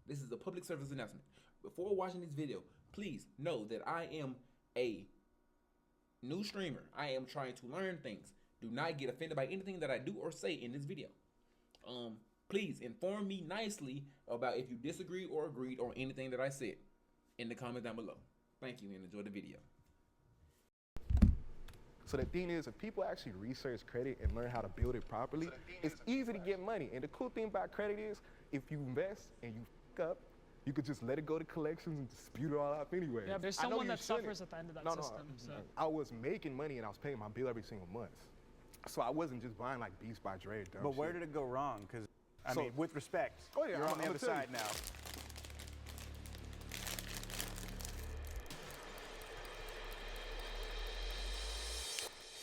This is a public service announcement. Before watching this video, please know that I am a new streamer. I am trying to learn things. Do not get offended by anything that I do or say in this video. Please inform me nicely about if you disagree or agreed on anything that I said in the comments down below. Thank you and enjoy the video. So the thing is, if people actually research credit and learn how to build it properly, it's easy to get money. And the cool thing about credit is, if you invest and you fuck up, you could just let it go to collections and dispute it all out anyway. Yeah, there's someone that suffers at the end of that system. So. I was making money and I was paying my bill every single month. So I wasn't just buying like Beats by Dre. But where did it go wrong? Because, I mean, with respect, you're on the other side now.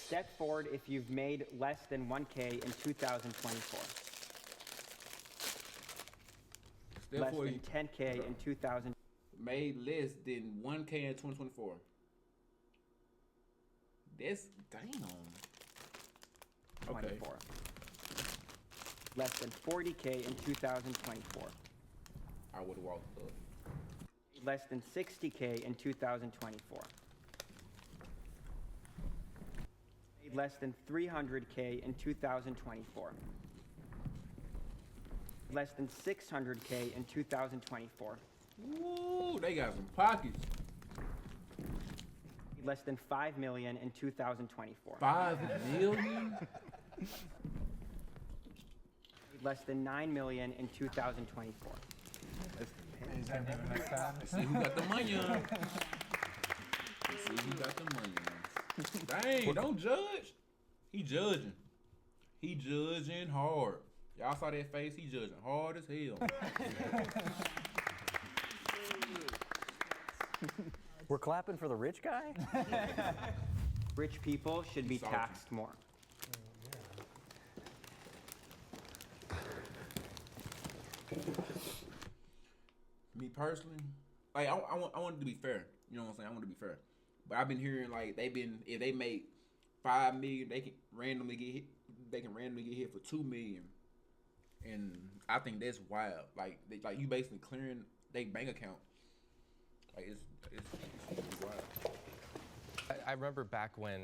Step forward if you've made less than 1K in 2024. Less than 10K in 2000. Made less than 1K in 2024. That's damn. Okay. Less than 40K in 2024. I would have walked up. Less than 60K in 2024. Less than 300K in 2024. Less than 600K in 2024. Woo, they got some pockets. Less than 5 million in 2024. 5 million? Less than 9 million in 2024. See who got the money on. See who got the money on. Dang, don't judge. He judging. He judging hard. Y'all saw that face? He judging hard as hell. We're clapping for the rich guy? Rich people should be taxed more. Me personally, like I want it to be fair. You know what I'm saying? I want it to be fair. But I've been hearing like if they make 5 million, they can randomly get hit. They can randomly get hit for 2 million, and I think that's wild. Like you basically clearing their bank account. Like it's wild. I remember back when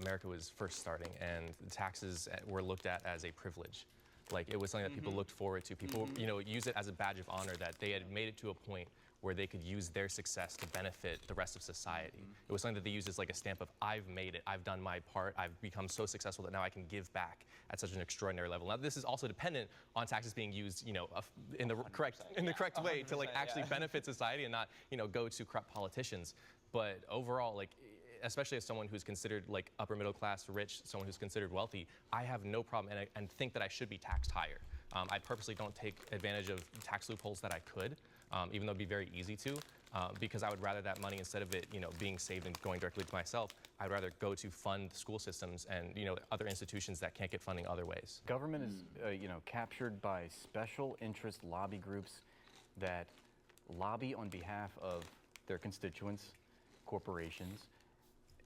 America was first starting and the taxes were looked at as a privilege. Like it was something that people looked forward to. People use it as a badge of honor that they had made it to a point where they could use their success to benefit the rest of society. It was something that they used as like a stamp of I've made it, I've done my part, I've become so successful that now I can give back at such an extraordinary level. Now this is also dependent on taxes being used in the correct way to like actually benefit society and not go to corrupt politicians. But overall, like especially as someone who's considered like upper middle class, rich, someone who's considered wealthy, I have no problem and think that I should be taxed higher. I purposely don't take advantage of tax loopholes that I could, even though it'd be very easy to, because I would rather that money, instead of it being saved and going directly to myself, I'd rather go to fund school systems and other institutions that can't get funding other ways. Government is captured by special interest lobby groups that lobby on behalf of their constituents, corporations,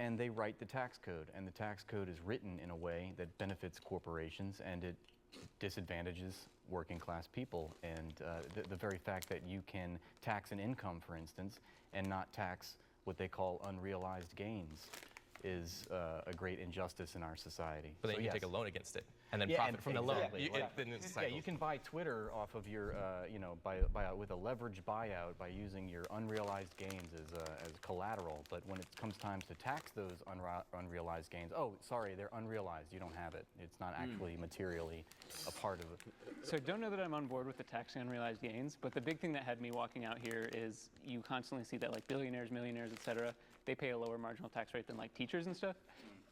and they write the tax code, and the tax code is written in a way that benefits corporations and it disadvantages working class people. And the very fact that you can tax an income, for instance, and not tax what they call unrealized gains is a great injustice in our society. But then you can take a loan against it and then profit from the loan. You can buy Twitter off of your, with a leveraged buyout by using your unrealized gains as collateral. But when it comes time to tax those unrealized gains, oh, sorry, they're unrealized. You don't have it. It's not actually materially a part of it. So don't know that I'm on board with the taxing unrealized gains, but the big thing that had me walking out here is you constantly see that like billionaires, millionaires, etc., they pay a lower marginal tax rate than like teachers and stuff.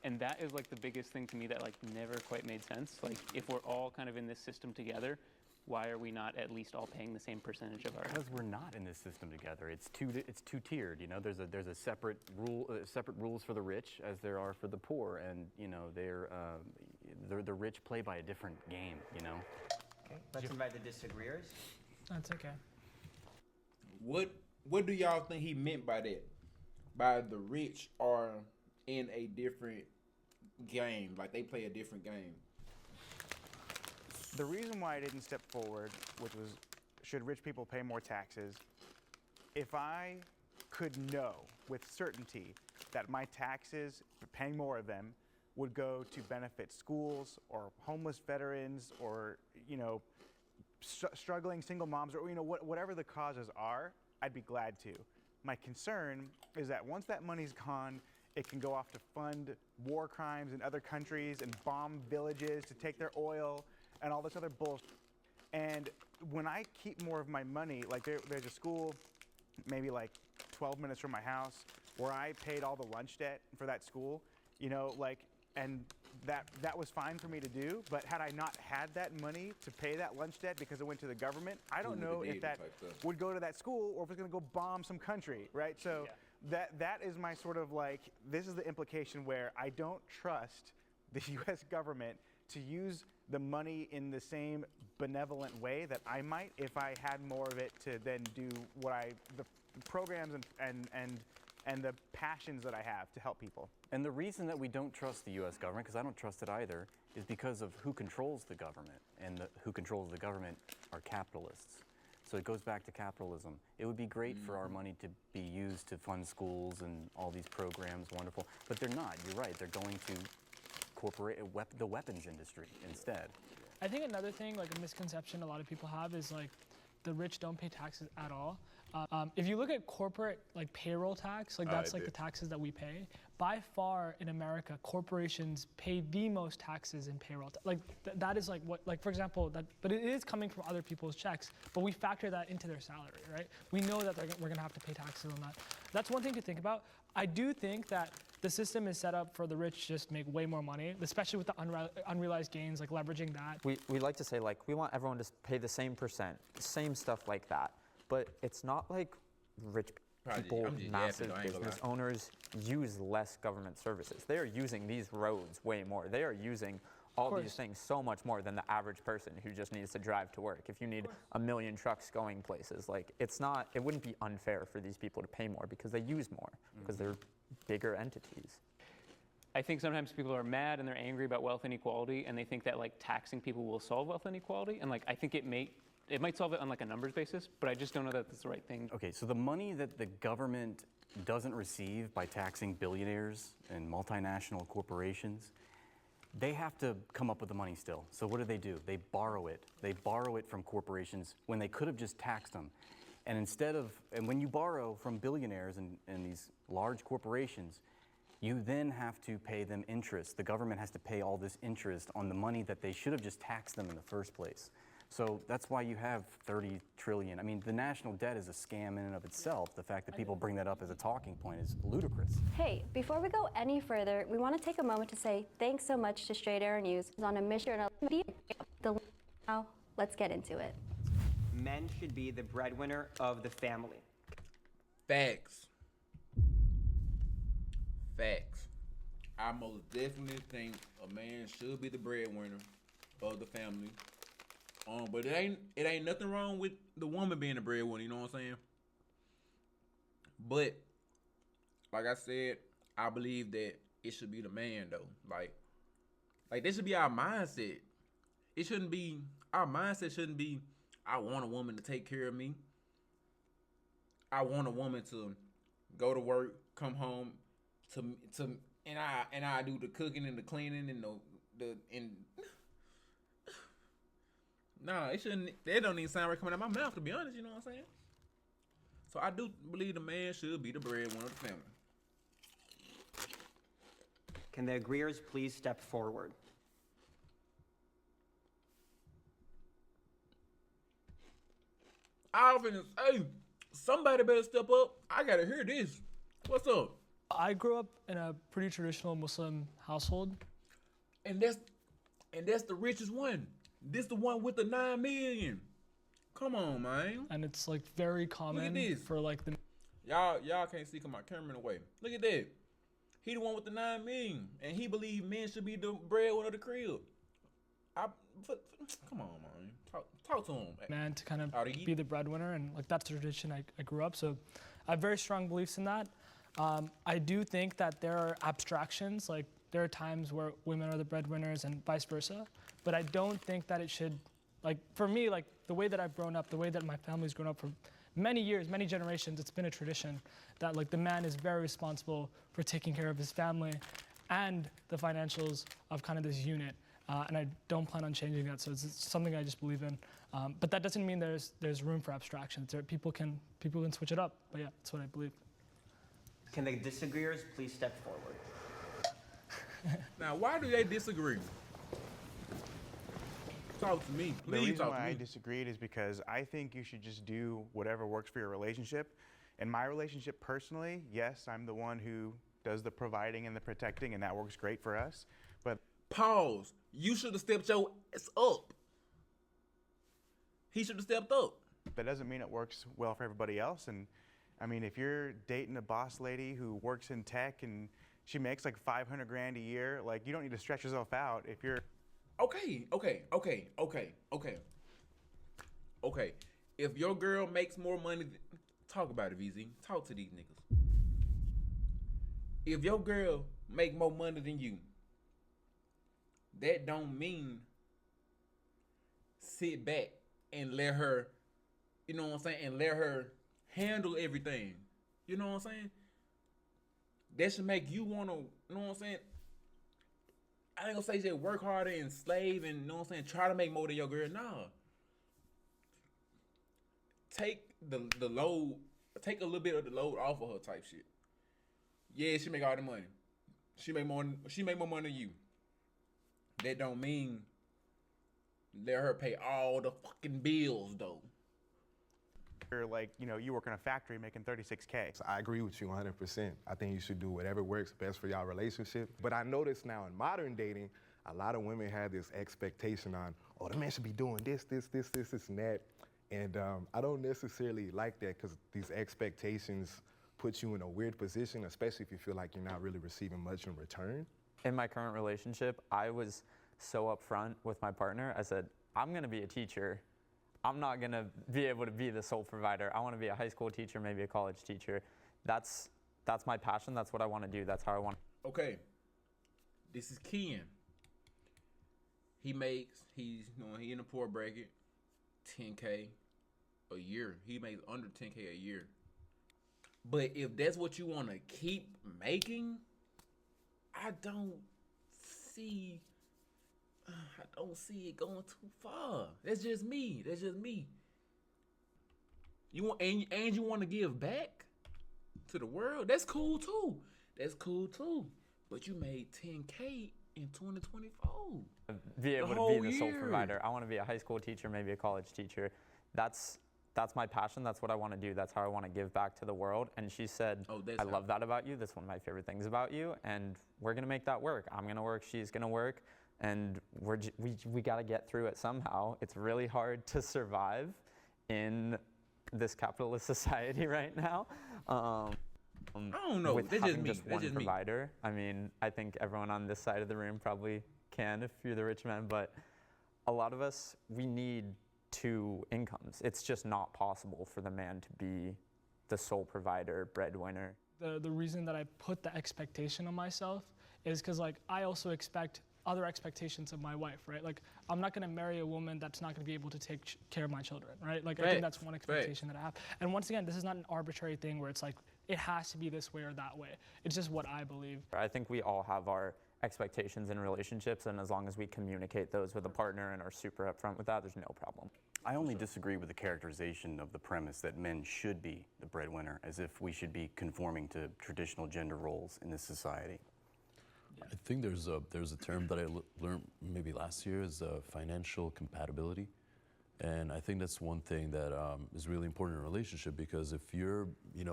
And that is like the biggest thing to me that like never quite made sense. Like if we're all kind of in this system together, why are we not at least all paying the same percentage of our? Because we're not in this system together. It's two-tiered. There's a separate rules for the rich as there are for the poor, and the rich play by a different game. Okay, let's invite the disagreeers. That's okay. What do y'all think he meant by that? By the rich are in a different game, like they play a different game. The reason why I didn't step forward, which was should rich people pay more taxes? If I could know with certainty that my taxes, paying more of them, would go to benefit schools or homeless veterans or, you know, struggling single moms or, you know, whatever the causes are, I'd be glad to. My concern is that once that money's gone, it can go off to fund war crimes in other countries and bomb villages to take their oil and all this other bullshit. And when I keep more of my money, like there's a school maybe like 12 minutes from my house where I paid all the lunch debt for that school, you know, like, and that was fine for me to do, but had I not had that money to pay that lunch debt because it went to the government, I don't know if that would go to that school or if it's gonna go bomb some country, right? So that is my sort of like, this is the implication where I don't trust the US government to use the money in the same benevolent way that I might if I had more of it to then do what the programs and the passions that I have to help people. And the reason that we don't trust the U.S. government, because I don't trust it either, is because of who controls the government. And who controls the government are capitalists. So it goes back to capitalism. It would be great for our money to be used to fund schools and all these programs, wonderful. But they're not. You're right. They're going to the weapons industry instead. I think another thing, like a misconception a lot of people have is like the rich don't pay taxes at all. If you look at corporate like payroll tax, like that's like the taxes that we pay. By far in America, corporations pay the most taxes in payroll. Like that is like what, like for example, but it is coming from other people's checks, but we factor that into their salary, right? We know that we're gonna have to pay taxes on that. That's one thing to think about. I do think that the system is set up for the rich to just make way more money, especially with the unrealized gains, like leveraging that. We like to say like, we want everyone to pay the same percent, same stuff like that. But it's not like rich people, massive business owners use less government services. They are using these roads way more. They are using all these things so much more than the average person who just needs to drive to work. If you need a million trucks going places, like it wouldn't be unfair for these people to pay more because they use more, because they're bigger entities. I think sometimes people are mad and they're angry about wealth inequality and they think that like taxing people will solve wealth inequality. And like, I think it might solve it on like a numbers basis, but I just don't know that that's the right thing. Okay, so the money that the government doesn't receive by taxing billionaires and multinational corporations, they have to come up with the money still. So what do? They borrow it. They borrow it from corporations when they could have just taxed them. And when you borrow from billionaires and these large corporations, you then have to pay them interest. The government has to pay all this interest on the money that they should have just taxed them in the first place. So that's why you have 30 trillion. I mean, the national debt is a scam in and of itself. The fact that people bring that up as a talking point is ludicrous. Hey, before we go any further, we want to take a moment to say thanks so much to Straight Arrow News on a mission. Now, let's get into it. Men should be the breadwinner of the family. Facts. I most definitely think a man should be the breadwinner of the family. But it ain't nothing wrong with the woman being the breadwinner, you know what I'm saying? But like I said, I believe that it should be the man though. Like this should be our mindset. Our mindset shouldn't be, I want a woman to take care of me. I want a woman to go to work, come home and I do the cooking and the cleaning and nah, it shouldn't. That don't even sound right coming out of my mouth, to be honest. You know what I'm saying? So I do believe the man should be the breadwinner of the family. Can the agreeers please step forward? I often say, somebody better step up. I gotta hear this. What's up? I grew up in a pretty traditional Muslim household, and that's the richest one. This the one with the 9 million. Come on, man. And it's like very common for like the y'all can't see cause my camera in the way. Look at that. He the one with the 9 million, and he believe men should be the breadwinner of the crib. Come on, man. Talk to him. Man to kind of be the breadwinner, and like that's the tradition I grew up. So I have very strong beliefs in that. I do think that there are abstractions, like there are times where women are the breadwinners and vice versa, but I don't think that it should Like for me, like the way that I've grown up, the way that my family's grown up for many years, many generations, it's been a tradition that like the man is very responsible for taking care of his family and the financials of kind of this unit. And I don't plan on changing that, so it's something I just believe in. But that doesn't mean there's room for abstractions. People can switch it up, but yeah, that's what I believe. Can the disagreeers please step forward? Now, why do they disagree? Talk to me, please. The reason talk why to me. I disagreed is because I think you should just do whatever works for your relationship. In my relationship personally, yes, I'm the one who does the providing and the protecting, and that works great for us. But Pause. You should have stepped your ass up. He should have stepped up. that doesn't mean it works well for everybody else. And I mean, if you're dating a boss lady who works in tech and she makes like 500 grand a year, like you don't need to stretch yourself out if you're. Okay. If your girl makes more money, talk about it, VZ. Talk to these niggas. If your girl make more money than you, that don't mean sit back and let her, you know what I'm saying, and let her handle everything. You know what I'm saying? That should make you want to, you know what I'm saying? I ain't gonna say just work harder and slave and, you know what I'm saying, try to make more than your girl. Nah. Take the load, take a little bit of the load off of her type shit. Yeah, she make all the money. She make more money than you. That don't mean let her pay all the fucking bills though. Like, you know, you work in a factory making 36K. So I agree with you 100%. I think you should do whatever works best for y'all relationship. But I notice now in modern dating, a lot of women have this expectation on, oh, the man should be doing this, and that. And I don't necessarily like that because these expectations put you in a weird position, especially if you feel like you're not really receiving much in return. In my current relationship, I was so upfront with my partner. I said, I'm gonna be a teacher. I'm not gonna be able to be the sole provider. I wanna be a high school teacher, maybe a college teacher. That's my passion, that's what I wanna do, that's how I want. Okay, this is Ken. He's in the poor bracket, 10K a year. He makes under 10K a year. But if that's what you wanna keep making, I don't see it going too far. That's just me. You want and you want to give back to the world. That's cool too. But you made 10K in 2024. Be able to be the sole provider. I want to be a high school teacher, maybe a college teacher. That's my passion. That's what I want to do. That's how I want to give back to the world. And she said, I love that about you. That's one of my favorite things about you. And we're going to make that work. I'm going to work. She's going to work. And we got to get through it somehow. It's really hard to survive in this capitalist society right now. I don't know. With That's having just me. one provider. I mean, I think everyone on this side of the room probably can if you're the rich man, but a lot of us, we need two incomes. It's just not possible for the man to be the sole provider, breadwinner. The reason that I put the expectation on myself is because like I also expect other expectations of my wife, right? Like I'm not gonna marry a woman that's not gonna be able to take care of my children, right? Like I think that's one expectation that I have. And once again, this is not an arbitrary thing where it's like, it has to be this way or that way. It's just what I believe. I think we all have our expectations in relationships, and as long as we communicate those with a partner and are super upfront with that, there's no problem. I only disagree with the characterization of the premise that men should be the breadwinner, as if we should be conforming to traditional gender roles in this society. I think there's a term that I learned maybe last year is financial compatibility, and I think that's one thing that is really important in a relationship, because if you're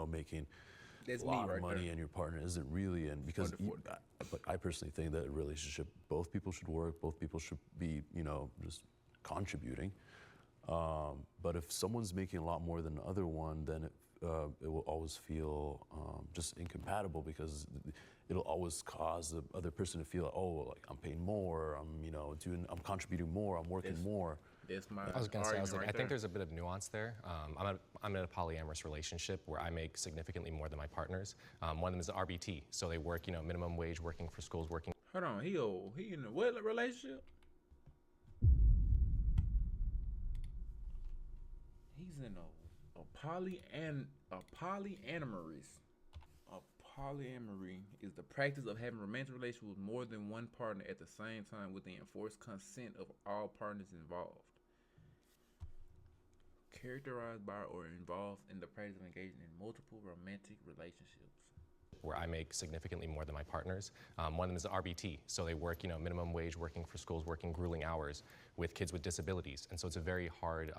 making a lot of money and your partner isn't really, and because but I personally think that a relationship, both people should work, both people should be just contributing. But if someone's making a lot more than the other one, then it will always feel just incompatible, because it'll always cause the other person to feel, oh, like I'm paying more, I'm contributing more, I'm working more. I was going to say, I think there's a bit of nuance there. I'm in a polyamorous relationship where I make significantly more than my partners. One of them is an RBT, so they work, minimum wage, working for schools, working. Hold on, he in a what relationship? in a polyamory. A polyamory is the practice of having romantic relations with more than one partner at the same time with the enforced consent of all partners involved. Characterized by or involved in the practice of engaging in multiple romantic relationships. Where I make significantly more than my partners. One of them is the RBT, so they work, minimum wage, working for schools, working grueling hours with kids with disabilities, and so it's a very hard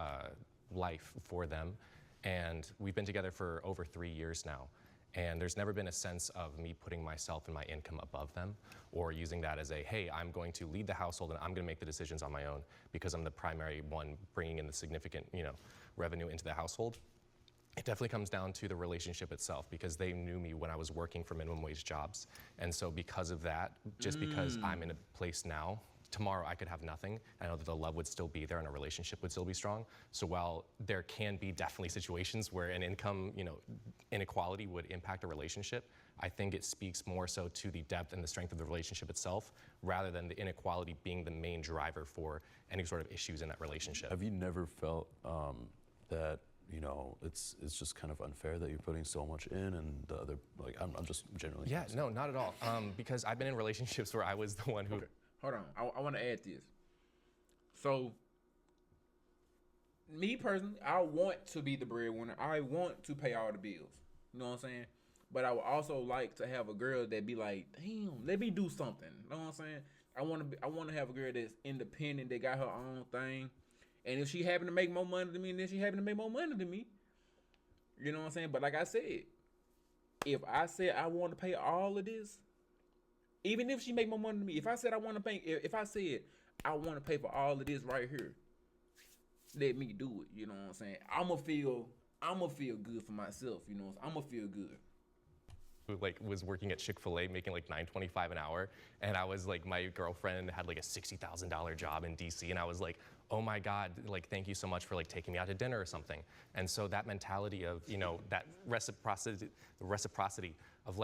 life for them. And we've been together for over 3 years now, and there's never been a sense of me putting myself and my income above them, or using that as a, hey, I'm going to lead the household and I'm going to make the decisions on my own because I'm the primary one bringing in the significant, revenue into the household. It definitely comes down to the relationship itself, because they knew me when I was working for minimum wage jobs. And so because of that, just because I'm in a place now, tomorrow I could have nothing. I know that the love would still be there and a relationship would still be strong. So while there can be definitely situations where an income, inequality would impact a relationship, I think it speaks more so to the depth and the strength of the relationship itself, rather than the inequality being the main driver for any sort of issues in that relationship. Have you never felt that it's just kind of unfair that you're putting so much in, and the other, I'm just generally. Yeah, no, not at all. Because I've been in relationships where I was the one who. Okay. Hold on, I want to add this. So, me personally, I want to be the breadwinner. I want to pay all the bills. You know what I'm saying? But I would also like to have a girl that be like, damn, let me do something. You know what I'm saying? I want to have a girl that's independent, that got her own thing. And if she happen to make more money than me, then she happen to make more money than me. You know what I'm saying? But like I said, if I said I want to pay all of this, even if she make more money than me, if I said I want to pay for all of this right here, let me do it. You know what I'm saying? I'ma feel good for myself. You know, I'ma feel good. Who was working at Chick-fil-A making $9.25 an hour, and I was my girlfriend had a $60,000 job in DC, and I was like, oh my God, thank you so much for taking me out to dinner or something. And so that mentality of that reciprocity of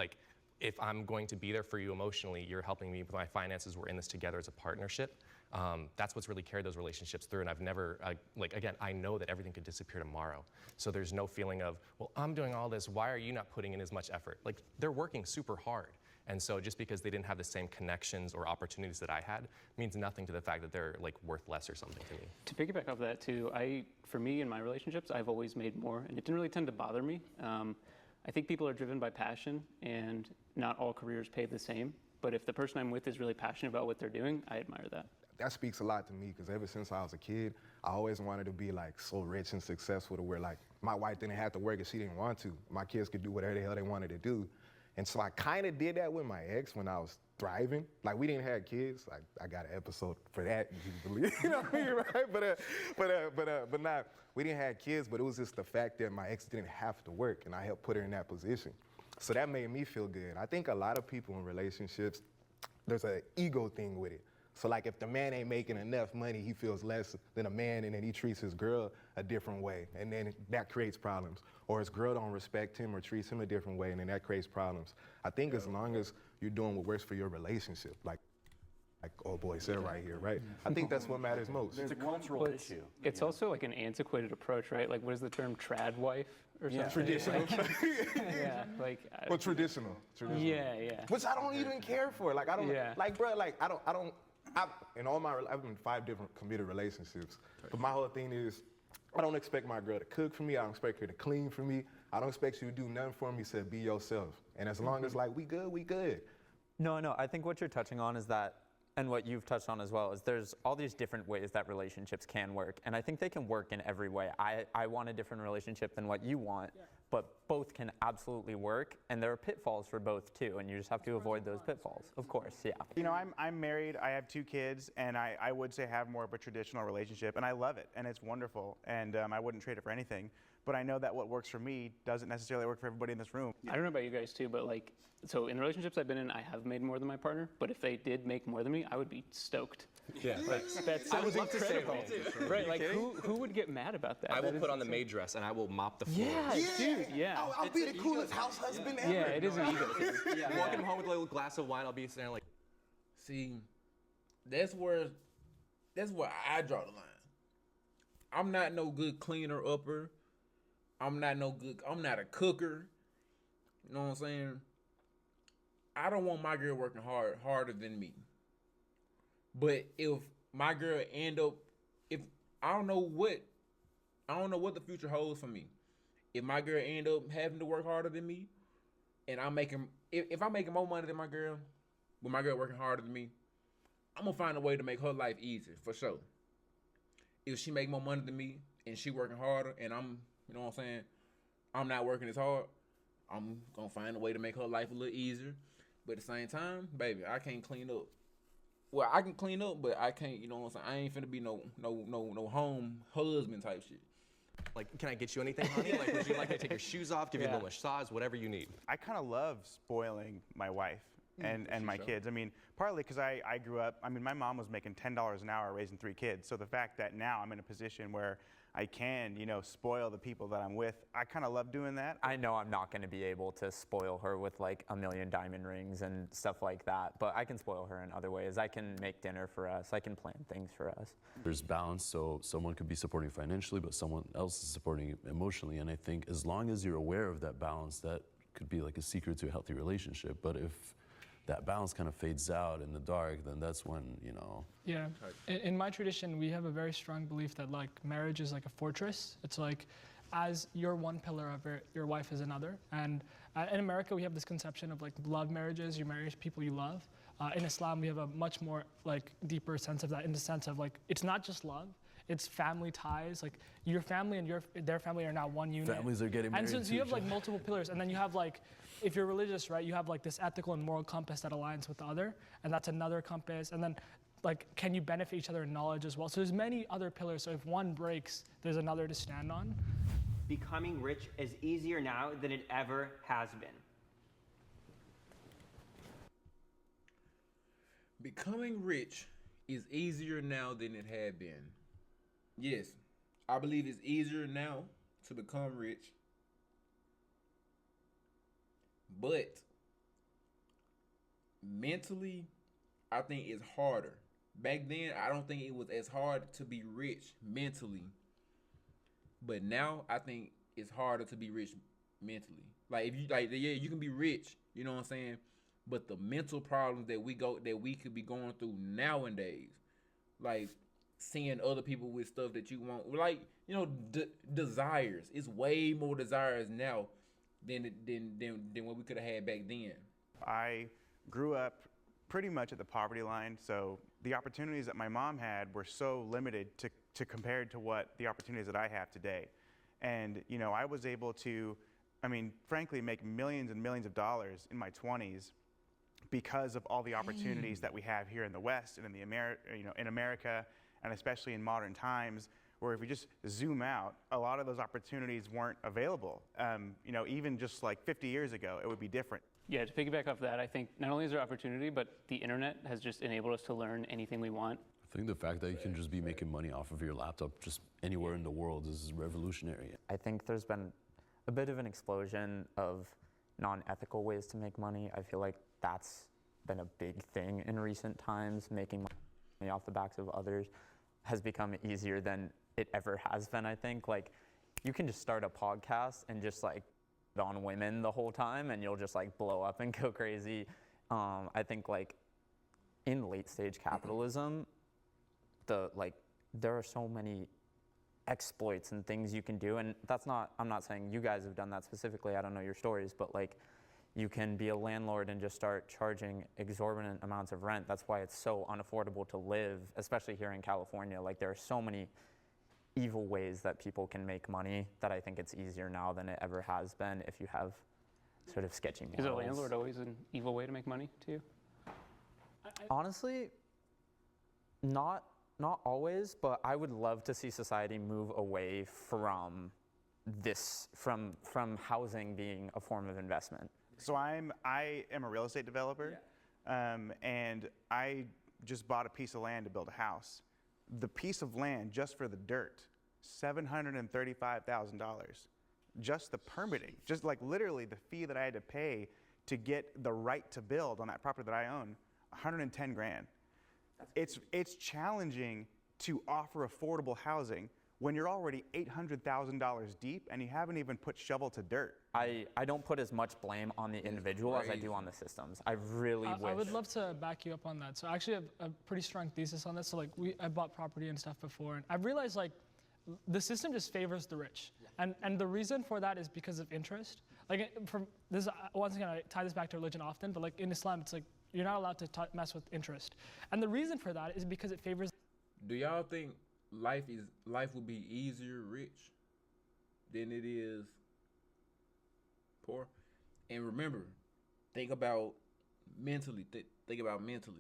if I'm going to be there for you emotionally, you're helping me with my finances, we're in this together as a partnership. That's what's really carried those relationships through. And I've never, again, I know that everything could disappear tomorrow. So there's no feeling of, well, I'm doing all this, why are you not putting in as much effort? They're working super hard. And so just because they didn't have the same connections or opportunities that I had means nothing to the fact that they're worth less or something to me. To piggyback off that too, for me in my relationships, I've always made more, and it didn't really tend to bother me. I think people are driven by passion, and not all careers pay the same. But if the person I'm with is really passionate about what they're doing, I admire that. That speaks a lot to me, because ever since I was a kid, I always wanted to be so rich and successful to where my wife didn't have to work if she didn't want to. My kids could do whatever the hell they wanted to do. And so I kind of did that with my ex when I was thriving. We didn't have kids. I got an episode for that, if you believe. You know what I mean, right? But not, we didn't have kids, but it was just the fact that my ex didn't have to work, and I helped put her in that position. So that made me feel good. I think a lot of people in relationships, there's an ego thing with it. So if the man ain't making enough money, he feels less than a man, and then he treats his girl a different way, and then that creates problems. Or his girl don't respect him or treats him a different way, and then that creates problems. I think as long as you're doing what works for your relationship, like old boy said right here, right? I think that's what matters most. It's a cultural issue. It's also an antiquated approach, right? What is the term, trad wife or something? Traditional. Yeah, well, traditional. Yeah. Which I don't even care for. I don't, I've been in 5 different committed relationships, but my whole thing is, I don't expect my girl to cook for me. I don't expect her to clean for me. I don't expect you to do nothing for me except be yourself. And as long as we good, we good. No, I think what you're touching on is that, and what you've touched on as well, is there's all these different ways that relationships can work. And I think they can work in every way. I want a different relationship than what you want, but both can absolutely work. And there are pitfalls for both too, and you just have to avoid those pitfalls, of course, yeah. I'm married, I have 2 kids, and I would say have more of a traditional relationship, and I love it, and it's wonderful, and I wouldn't trade it for anything. But I know that what works for me doesn't necessarily work for everybody in this room. I don't know about you guys too, but so in the relationships I've been in, I have made more than my partner, but if they did make more than me, I would be stoked. Yeah. That's I would love to say that. Right, who would get mad about that? I will put on the maid dress and I will mop the floor. Yeah, dude, yeah. I'll be the coolest house husband ever. Yeah, it is an ego. Walking home with a little glass of wine, I'll be sitting there See, that's where I draw the line. I'm not no good cleaner upper I'm not a cooker. You know what I'm saying? I don't want my girl working harder than me. But if my girl I don't know what the future holds for me. If my girl end up having to work harder than me, and if I'm making more money than my girl, with my girl working harder than me, I'm gonna find a way to make her life easier for sure. If she make more money than me and she working harder, and I'm, you know what I'm saying, I'm not working as hard, I'm gonna find a way to make her life a little easier. But at the same time, baby, I can't clean up. Well, I can clean up, but I can't, you know what I'm saying? I ain't finna be no home husband type shit. Like, can I get you anything, honey? Like, would you like me to take your shoes off, give you a little massage, whatever you need? I kind of love spoiling my wife and my kids. I mean, partly because I grew up, I mean, my mom was making $10 an hour raising 3 kids. So the fact that now I'm in a position where I can, you know, spoil the people that I'm with, I kind of love doing that. I know I'm not going to be able to spoil her with like 1 million diamond rings and stuff like that, but I can spoil her in other ways. I can make dinner for us. I can plan things for us. There's balance, so someone could be supporting financially, but someone else is supporting emotionally. And I think as long as you're aware of that balance, that could be like a secret to a healthy relationship. But if that balance kind of fades out in the dark, then that's when, you know. Yeah. In my tradition, we have a very strong belief that like marriage is like a fortress. It's like as you're one pillar of it, your wife is another. And in America, we have this conception of like love marriages. You marry people you love. In Islam, we have a much more like deeper sense of that, in the sense of like it's not just love. It's family ties. Like your family and their family are now one unit. Families are getting married. And so you have like multiple pillars, and then you have like, if you're religious, right, you have like this ethical and moral compass that aligns with the other, and that's another compass. And then like, can you benefit each other in knowledge as well? So there's many other pillars. So if one breaks, there's another to stand on. Becoming rich is easier now than it ever has been. Becoming rich is easier now than it had been. Yes, I believe it's easier now to become rich. But mentally, I think it's harder. Back then, I don't think it was as hard to be rich mentally. But now, I think it's harder to be rich mentally. Like if you you can be rich, you know what I'm saying? But the mental problems that we could be going through nowadays, like seeing other people with stuff that you want, like, you know, desires. It's way more desires now than what we could have had back then. I grew up pretty much at the poverty line, so the opportunities that my mom had were so limited to compared to what the opportunities that I have today. And, you know, I was able to, I mean, frankly, make millions and millions of dollars in my 20s because of all the opportunities that we have here in the West and in America, and especially in modern times, where if we just zoom out, a lot of those opportunities weren't available. You know, even just like 50 years ago, it would be different. Yeah, to piggyback off that, I think not only is there opportunity, but the internet has just enabled us to learn anything we want. I think the fact that you can just be making money off of your laptop just anywhere in the world is revolutionary. I think there's been a bit of an explosion of non-ethical ways to make money. I feel like that's been a big thing in recent times. Making money off the backs of others has become easier than it ever has been, I think. Like, you can just start a podcast and just like on women the whole time and you'll just like blow up and go crazy. I think like in late stage capitalism, there are so many exploits and things you can do, and I'm not saying you guys have done that specifically, I don't know your stories, but like you can be a landlord and just start charging exorbitant amounts of rent. That's why it's so unaffordable to live, especially here in California. Like there are so many evil ways that people can make money that I think it's easier now than it ever has been if you have sort of sketchy morals. Is a landlord always an evil way to make money to you? Honestly, not always, but I would love to see society move away from this, from housing being a form of investment. So I am a real estate developer, and I just bought a piece of land to build a house. The piece of land, just for the dirt, $735,000. Just the permitting, just like literally the fee that I had to pay to get the right to build on that property that I own, 110 grand. It's challenging to offer affordable housing when you're already $800,000 deep and you haven't even put shovel to dirt? I don't put as much blame on the individual as I do on the systems. I really wish. I would love to back you up on that. So I actually have a pretty strong thesis on this. So like I bought property and stuff before, and I've realized like the system just favors the rich. And the reason for that is because of interest. Like from this, once again, I tie this back to religion often, but like in Islam, it's like you're not allowed to mess with interest. And the reason for that is because it favors. Do y'all think life would be easier rich than it is poor? And remember, think about mentally. Think about mentally.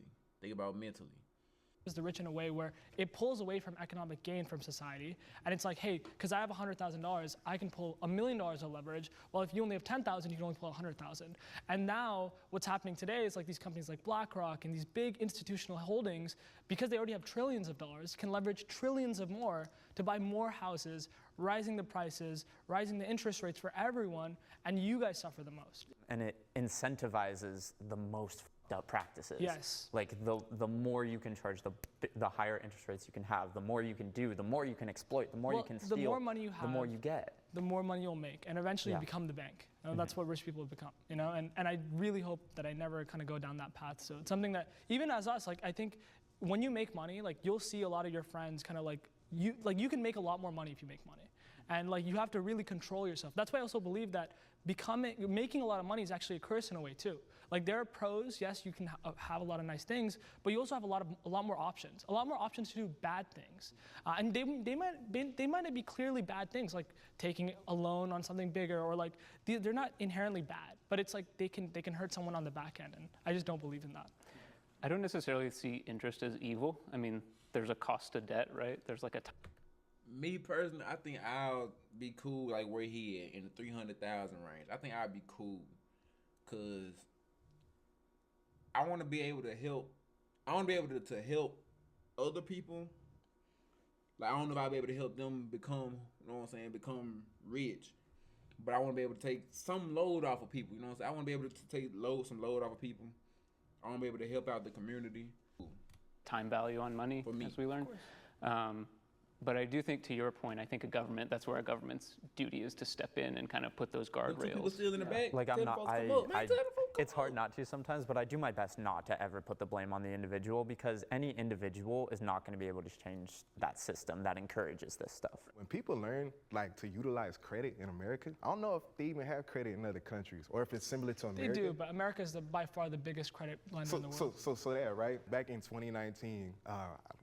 The rich in a way where it pulls away from economic gain from society, and it's like, hey, because I have $100,000, I can pull $1 million of leverage. Well, if you only have 10,000, you can only pull 100,000. And now, what's happening today is like these companies like BlackRock and these big institutional holdings, because they already have trillions of dollars, can leverage trillions of more to buy more houses, rising the prices, rising the interest rates for everyone, and you guys suffer the most. And it incentivizes the most f***ed up practices. Yes. Like the more you can charge, the higher interest rates you can have, the more you can do, the more you can exploit, the more you can steal, the more money you have, the more you get. The more money you'll make, and eventually you become the bank. You know, that's what rich people have become, you know? And I really hope that I never kind of go down that path. So it's something that, even as us, like I think when you make money, like you'll see a lot of your friends kind of like you can make a lot more money if you make money. And like you have to really control yourself. That's why I also believe that making a lot of money is actually a curse in a way too. Like there are pros, yes, you can have a lot of nice things, but you also have a lot more options to do bad things. And they might not be clearly bad things, like taking a loan on something bigger, or like they're not inherently bad, but it's like they can hurt someone on the back end, and I just don't believe in that. I don't necessarily see interest as evil. I mean, there's a cost to debt, right? There's like a Me personally, I think I'll be cool like where he at in the 300,000 range. I think I'll be cool, cause I want to be able to help. I want to be able to help other people. Like I don't know if I'll be able to help them become, you know what I'm saying, become rich. But I want to be able to take some load off of people. You know what I'm saying? I want to be able to take some load off of people. I want to be able to help out the community. Time value on money, as we learned. But I do think, to your point, I think that's where a government's duty is to step in and kind of put those guardrails. People still in the back. Like it's hard not to sometimes, but I do my best not to ever put the blame on the individual, because any individual is not going to be able to change that system that encourages this stuff. When people learn like to utilize credit in America, I don't know if they even have credit in other countries or if it's similar to America. They do, but America is by far the biggest credit lender in the world. So that, right? Back in 2019,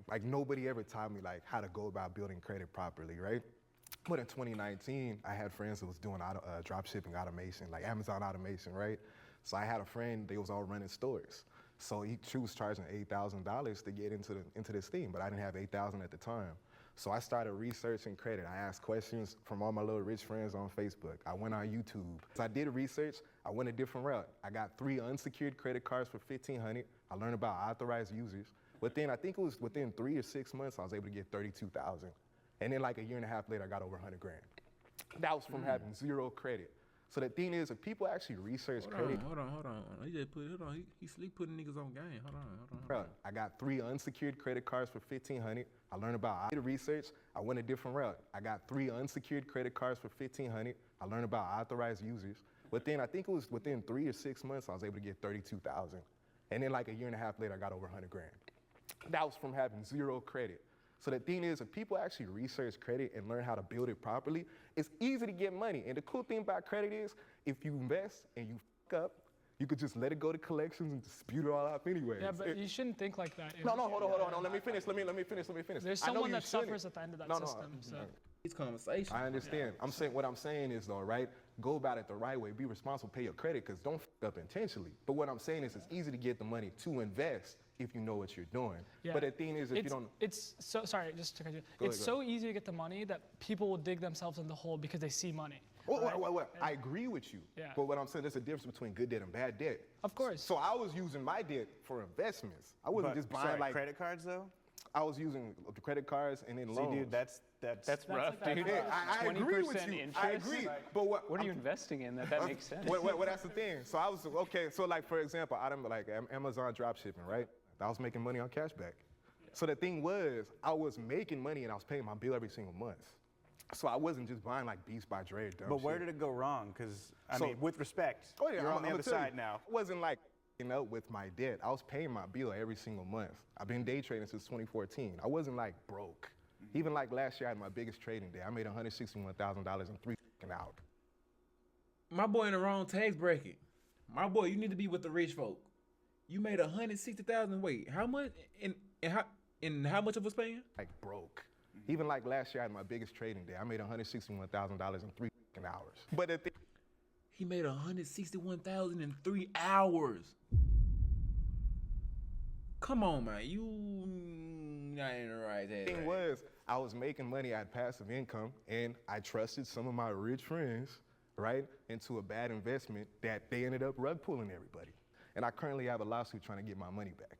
like nobody ever taught me like how to go about building credit properly, right? But in 2019, I had friends that was doing drop shipping automation, like Amazon automation, right? So I had a friend, they was all running stores. So she was charging $8,000 to get into this thing, but I didn't have $8,000 at the time. So I started researching credit. I asked questions from all my little rich friends on Facebook. I went on YouTube. So I did research. I went a different route. I got 3 unsecured credit cards for $1,500. I learned about authorized users. But then I think it was within 3 or 6 months, I was able to get $32,000. And then like a year and a half later, I got over $100,000. That was from having zero credit. So the thing is, if people actually research credit. Hold on. He just he sleep putting niggas on game. Hold on. Bro, I got 3 unsecured credit cards for $1,500. I learned about research. I went a different route. I got 3 unsecured credit cards for $1,500. I learned about authorized users. But then I think it was within 3 or 6 months, I was able to get $32,000. And then like a year and a half later, I got over $100,000. That was from having zero credit. So the thing is, if people actually research credit and learn how to build it properly, it's easy to get money. And the cool thing about credit is, if you invest and you fuck up, you could just let it go to collections and dispute it all out anyway. Yeah, but you shouldn't think like that. No, hold on. Let me finish. Let me finish. There's someone that suffers at the end of that system. So. These conversations. I understand. Yeah. What I'm saying is though, right? Go about it the right way. Be responsible. Pay your credit, because don't fuck up intentionally. But what I'm saying is, it's easy to get the money to invest if you know what you're doing. Yeah. But the thing is, if you don't... It's so, sorry, just to cut you. It's so easy to get the money that people will dig themselves in the hole because they see money. Well, I agree with you. Yeah. But what I'm saying, there's a difference between good debt and bad debt. Of course. So I was using my debt for investments. I wasn't just buying like... credit cards though? I was using the credit cards and then loans. See, dude, that's rough, like dude. I agree with you. Interest? I agree. But what are you investing in that makes sense? Well, that's the thing. So I was, okay, so like, for example, like Amazon drop shipping, right? I was making money on cashback. So the thing was, I was making money and I was paying my bill every single month. So I wasn't just buying like Beats by Dre or dumb But where shit. did it go wrong? Because, I So- mean, with respect, Oh yeah, you're on the I'ma other tell you, side now. It wasn't like up with my debt. I was paying my bill every single month. I've been day trading since 2014. I wasn't like broke. Even like last year, I had my biggest trading day. I made $161,000 in 3 hours. My boy in the wrong tax bracket. My boy, you need to be with the rich folk. You made $160,000. Wait, how much? And how much of us paying? Like broke. Even like last year, I had my biggest trading day. I made $161,000 in 3 hours. But the thing, He made $161,000 in 3 hours. Come on, man. You not in the right head. thing was, I was making money, I had passive income, and I trusted some of my rich friends, right, into a bad investment that they ended up rug pulling everybody. And I currently have a lawsuit trying to get my money back.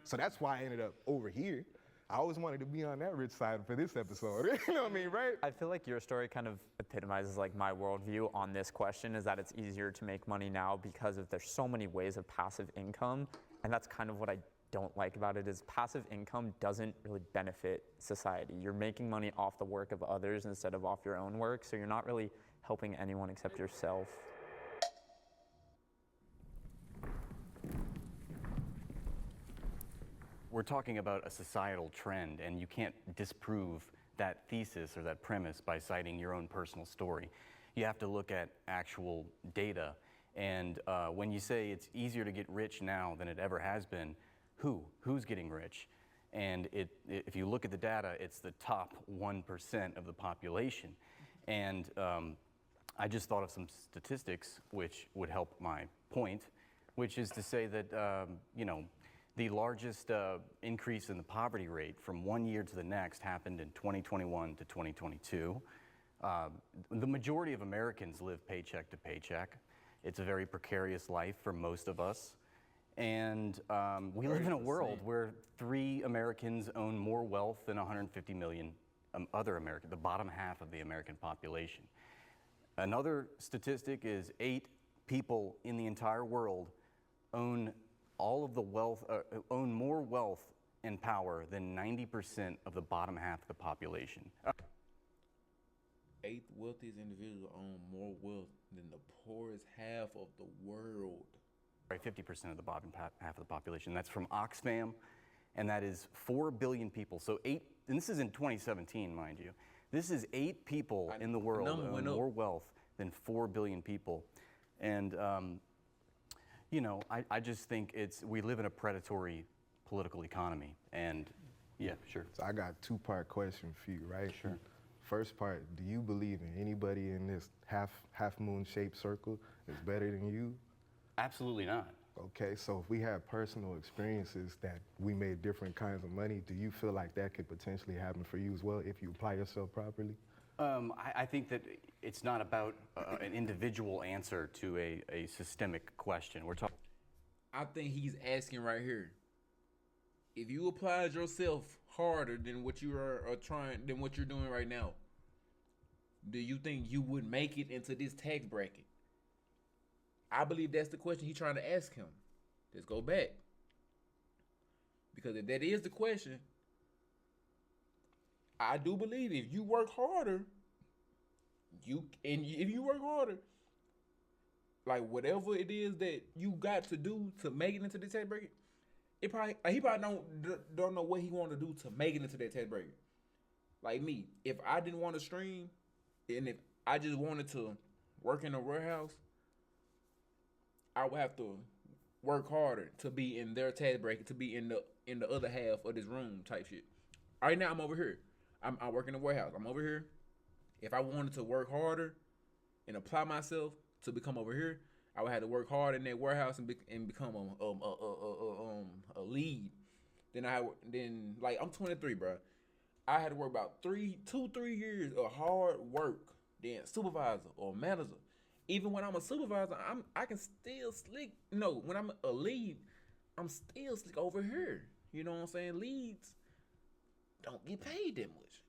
So that's why I ended up over here. I always wanted to be on that rich side for this episode. You know what I mean, right? I feel like your story kind of epitomizes like my worldview on this question, is that it's easier to make money now because there's so many ways of passive income. And that's kind of what I don't like about it, is passive income doesn't really benefit society. You're making money off the work of others instead of off your own work. So you're not really helping anyone except yourself. We're talking about a societal trend, and you can't disprove that thesis or that premise by citing your own personal story. You have to look at actual data. And when you say it's easier to get rich now than it ever has been, who's getting rich? And if you look at the data, it's the top 1% of the population. And I just thought of some statistics which would help my point, which is to say that, you know, the largest increase in the poverty rate from one year to the next happened in 2021 to 2022. The majority of Americans live paycheck to paycheck. It's a very precarious life for most of us. And we live in a world where 3 Americans own more wealth than 150 million other Americans, the bottom half of the American population. Another statistic is 8 people in the entire world own all of the wealth, own more wealth and power than 90% of the bottom half of the population. 8th wealthiest individual own more wealth than the poorest half of the world. Right, 50% of the bottom half of the population. That's from Oxfam, and that is 4 billion people. So 8, and this is in 2017, mind you. This is 8 people in the world own more wealth than 4 billion people. And you know, I just think we live in a predatory political economy, and yeah, sure. So I got a 2-part question for you, right? Sure. First part, do you believe in anybody in this half moon shaped circle is better than you? Absolutely not. Okay, so if we have personal experiences that we made different kinds of money, do you feel like that could potentially happen for you as well if you apply yourself properly? I think that it's not about an individual answer to a systemic question. We're talking. I think he's asking right here. If you applied yourself harder than what you are than what you're doing right now, do you think you would make it into this tax bracket? I believe that's the question he's trying to ask him. Let's go back. Because if that is the question, I do believe if you work harder, if you work harder, like whatever it is that you got to do to make it into the tax bracket, he probably don't know what he want to do to make it into that tax bracket. Like me, if I didn't want to stream, and if I just wanted to work in a warehouse, I would have to work harder to be in their tax bracket, to be in the other half of this room type shit. Right now I'm over here. I work in the warehouse. I'm over here. If I wanted to work harder and apply myself to become over here, I would have to work hard in that warehouse and become a lead. Then like I'm 23, bro. I had to work about 2-3 years of hard work, then supervisor or manager. Even when I'm a supervisor, I can still slick. No, when I'm a lead, I'm still slick over here. You know what I'm saying? Leads don't get paid that much.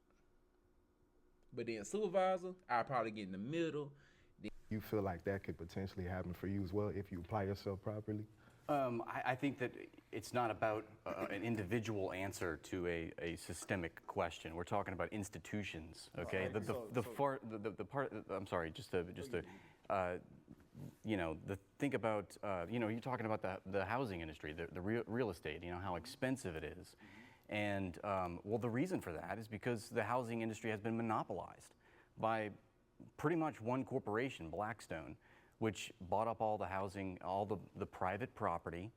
But then supervisor, I probably get in the middle. You feel like that could potentially happen for you as well if you apply yourself properly? I think that it's not about an individual answer to a systemic question. We're talking about institutions, okay? I'm sorry, think about, you're talking about the housing industry, the real estate, how expensive it is. And, well, the reason for that is because the housing industry has been monopolized by pretty much one corporation, Blackstone, which bought up all the housing, all the private property,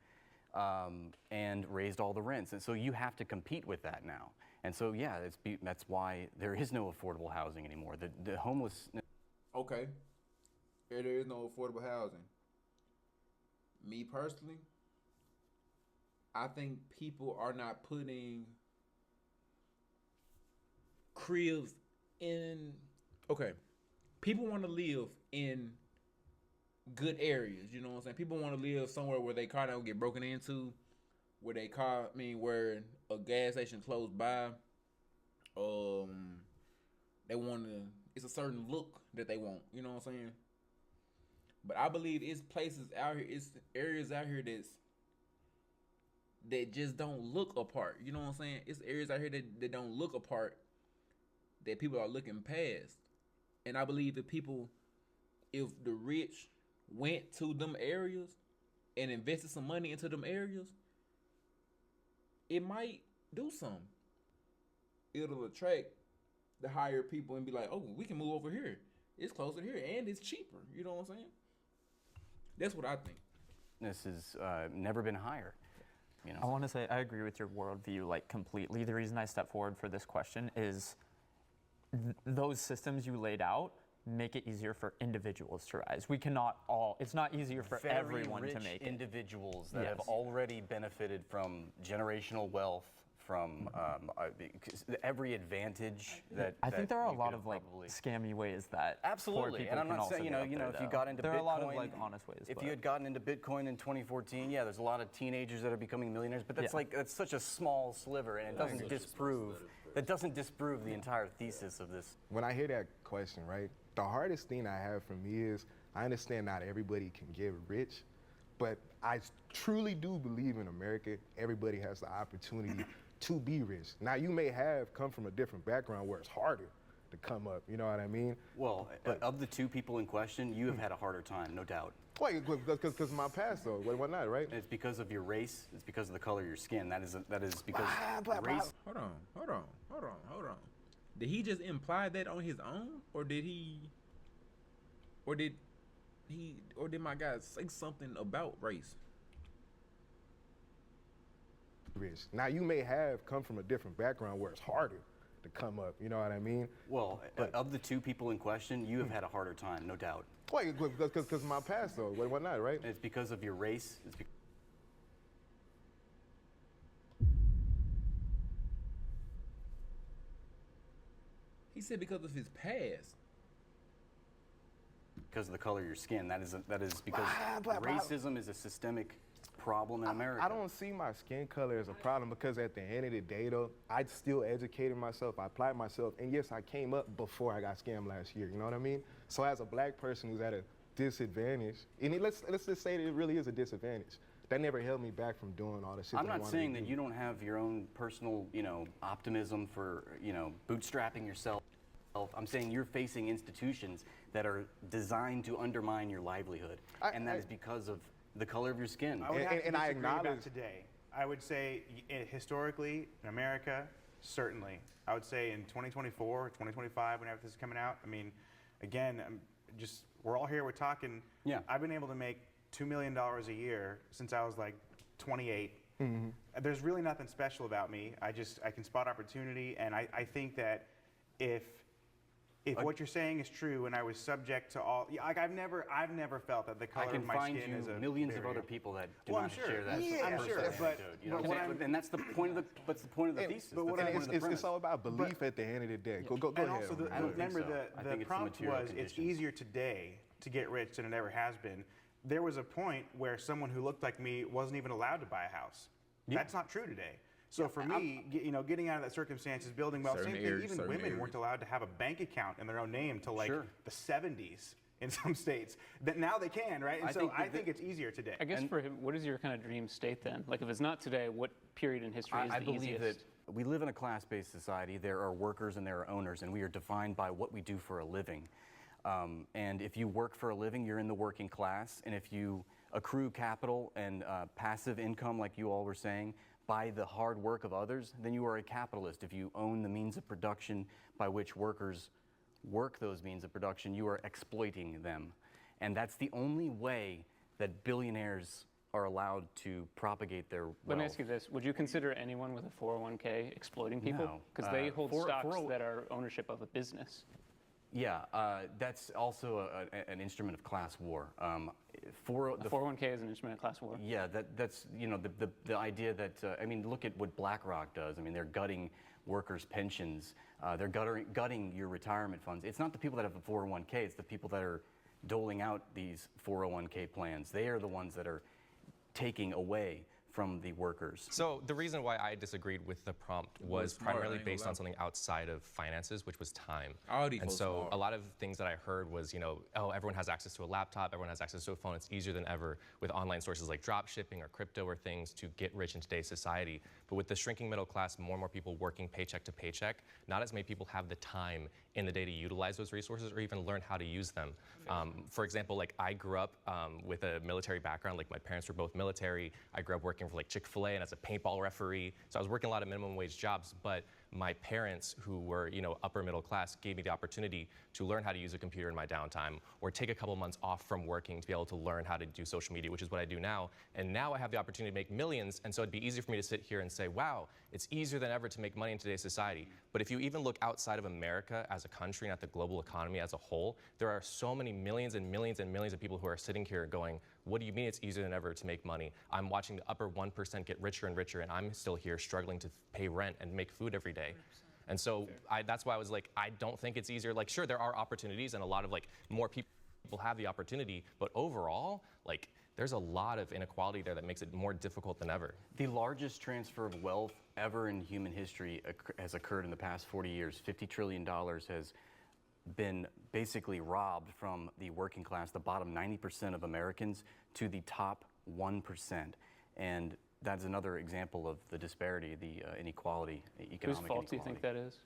and raised all the rents. And so you have to compete with that now. And so, yeah, that's why there is no affordable housing anymore. The homelessness. Okay. There is no affordable housing. Me personally, I think people are not putting cribs in. Okay. People want to live in good areas, you know what I'm saying? People want to live somewhere where their car don't get broken into, where where a gas station close by. They want to. It's a certain look that they want, you know what I'm saying? But I believe it's places out here, it's areas out here that just don't look apart. You know what I'm saying? It's areas out here that don't look apart, that people are looking past. And I believe that if the rich went to them areas and invested some money into them areas, it might do something. It'll attract the higher people and be like, oh, we can move over here. It's closer here and it's cheaper. You know what I'm saying? That's what I think. This has never been higher. I want to say I agree with your worldview like completely. The reason I step forward for this question is those systems you laid out make it easier for individuals to rise. We cannot all, it's not easier for everyone to make it. Individuals that have already benefited from generational wealth, from every advantage that I think there are a lot of like scammy ways that absolutely, and I'm not saying if you got into there Bitcoin, are a lot of like honest ways. If you had gotten into Bitcoin in 2014, yeah, there's a lot of teenagers that are becoming millionaires, but that's that's such a small sliver, and it doesn't disprove. That doesn't disprove the entire thesis of this. When I hear that question, right, the hardest thing I have for me is I understand not everybody can get rich, but I truly do believe in America, everybody has the opportunity to be rich. Now, you may have come from a different background where it's harder to come up, you know what I mean? Well, but of the two people in question, you have had a harder time, no doubt. Wait, because of my past, though. Why not, right? It's because of your race. It's because of the color of your skin. That is because race. Hold on. Did he just imply that on his own, or did my guy say something about race? Rich. Now, you may have come from a different background where it's harder to come up, you know what I mean? Well, but of the two people in question, you have had a harder time, no doubt. Wait, because of my past, though. Why not, right? It's because of your race. He said because of his past. Because of the color of your skin. That is because racism is a systemic problem in America. I don't see my skin color as a problem because at the end of the day, though, I still educated myself, I applied myself, and yes, I came up before I got scammed last year, you know what I mean? So as a black person who's at a disadvantage, and let's just say that it really is a disadvantage, that never held me back from doing all the shit I'm that I not wanted saying to that do. you don't have your own personal, optimism for, bootstrapping yourself. I'm saying you're facing institutions that are designed to undermine your livelihood, and that is because of the color of your skin. I would have to disagree I about acknowledge today. I would say historically in America, certainly. I would say in 2024, 2025, whenever this is coming out. I mean, again, we're all here. We're talking. Yeah. I've been able to make $2 million a year since I was like 28. Mm-hmm. There's really nothing special about me. I can spot opportunity, and I think that if what you're saying is true, and I was subject to all, I've never felt that the color of my skin is a I can find you millions of barrier. other people that do Well, not I'm sure. share that. I'm sure, but and that's the point of the thesis. It's all about belief at the end of the day. Go and ahead. also, remember the prompt was, it's easier today to get rich than it ever has been. There was a point where someone who looked like me wasn't even allowed to buy a house. Yeah. That's not true today. So for me, getting out of that circumstance is building wealth. Same thing, even women weren't allowed to have a bank account in their own name till like the 70s. in some states. That now they can, right? And I think it's easier today. I guess for him, what is your kind of dream state then? Like if it's not today, what period in history is I the believe easiest? that we live in a class-based society. There are workers and there are owners, and we are defined by what we do for a living. And if you work for a living, you're in the working class. And if you accrue capital and passive income, like you all were saying, by the hard work of others, then you are a capitalist. If you own the means of production by which workers work those means of production, you are exploiting them. And that's the only way that billionaires are allowed to propagate their wealth. Let me ask you this. Would you consider anyone with a 401k exploiting people? No. Because they hold stocks that are ownership of a business. Yeah, that's also an instrument of class war. The 401k is an instrument of class war. Yeah, that's the idea that I mean, look at what BlackRock does. I mean, they're gutting workers' pensions. They're gutting your retirement funds. It's not the people that have a 401k. It's the people that are doling out these 401k plans. They are the ones that are taking away from the workers. So the reason why I disagreed with the prompt was primarily based on something outside of finances, which was time. And so a lot of things that I heard was, you know, oh, everyone has access to a laptop, everyone has access to a phone. It's easier than ever with online sources like drop shipping or crypto or things to get rich in today's society. But with the shrinking middle class, more and more people working paycheck to paycheck, not as many people have the time in the day to utilize those resources or even learn how to use them. For example, like I grew up with a military background, like my parents were both military. I grew up working for like Chick-fil-A and as a paintball referee. So I was working a lot of minimum wage jobs, but my parents, who were, you know, upper middle class, gave me the opportunity to learn how to use a computer in my downtime or take a couple months off from working to be able to learn how to do social media, which is what I do now. And now I have the opportunity to make millions, and so it'd be easier for me to sit here and say, wow, it's easier than ever to make money in today's society. But if you even look outside of America as a country and at the global economy as a whole, there are so many millions and millions and millions of people who are sitting here going, what do you mean it's easier than ever to make money? I'm watching the upper 1% get richer and richer, and I'm still here struggling to pay rent and make food every day. And so that's why I was like, I don't think it's easier. Like, sure, there are opportunities, and a lot of like more people have the opportunity, but overall, like, there's a lot of inequality there that makes it more difficult than ever. The largest transfer of wealth ever in human history has occurred in the past 40 years. $50 trillion has been basically robbed from the working class, the bottom 90% of Americans, to the top 1%. And that's another example of the disparity, the inequality, economic inequality. Whose fault do you think that is?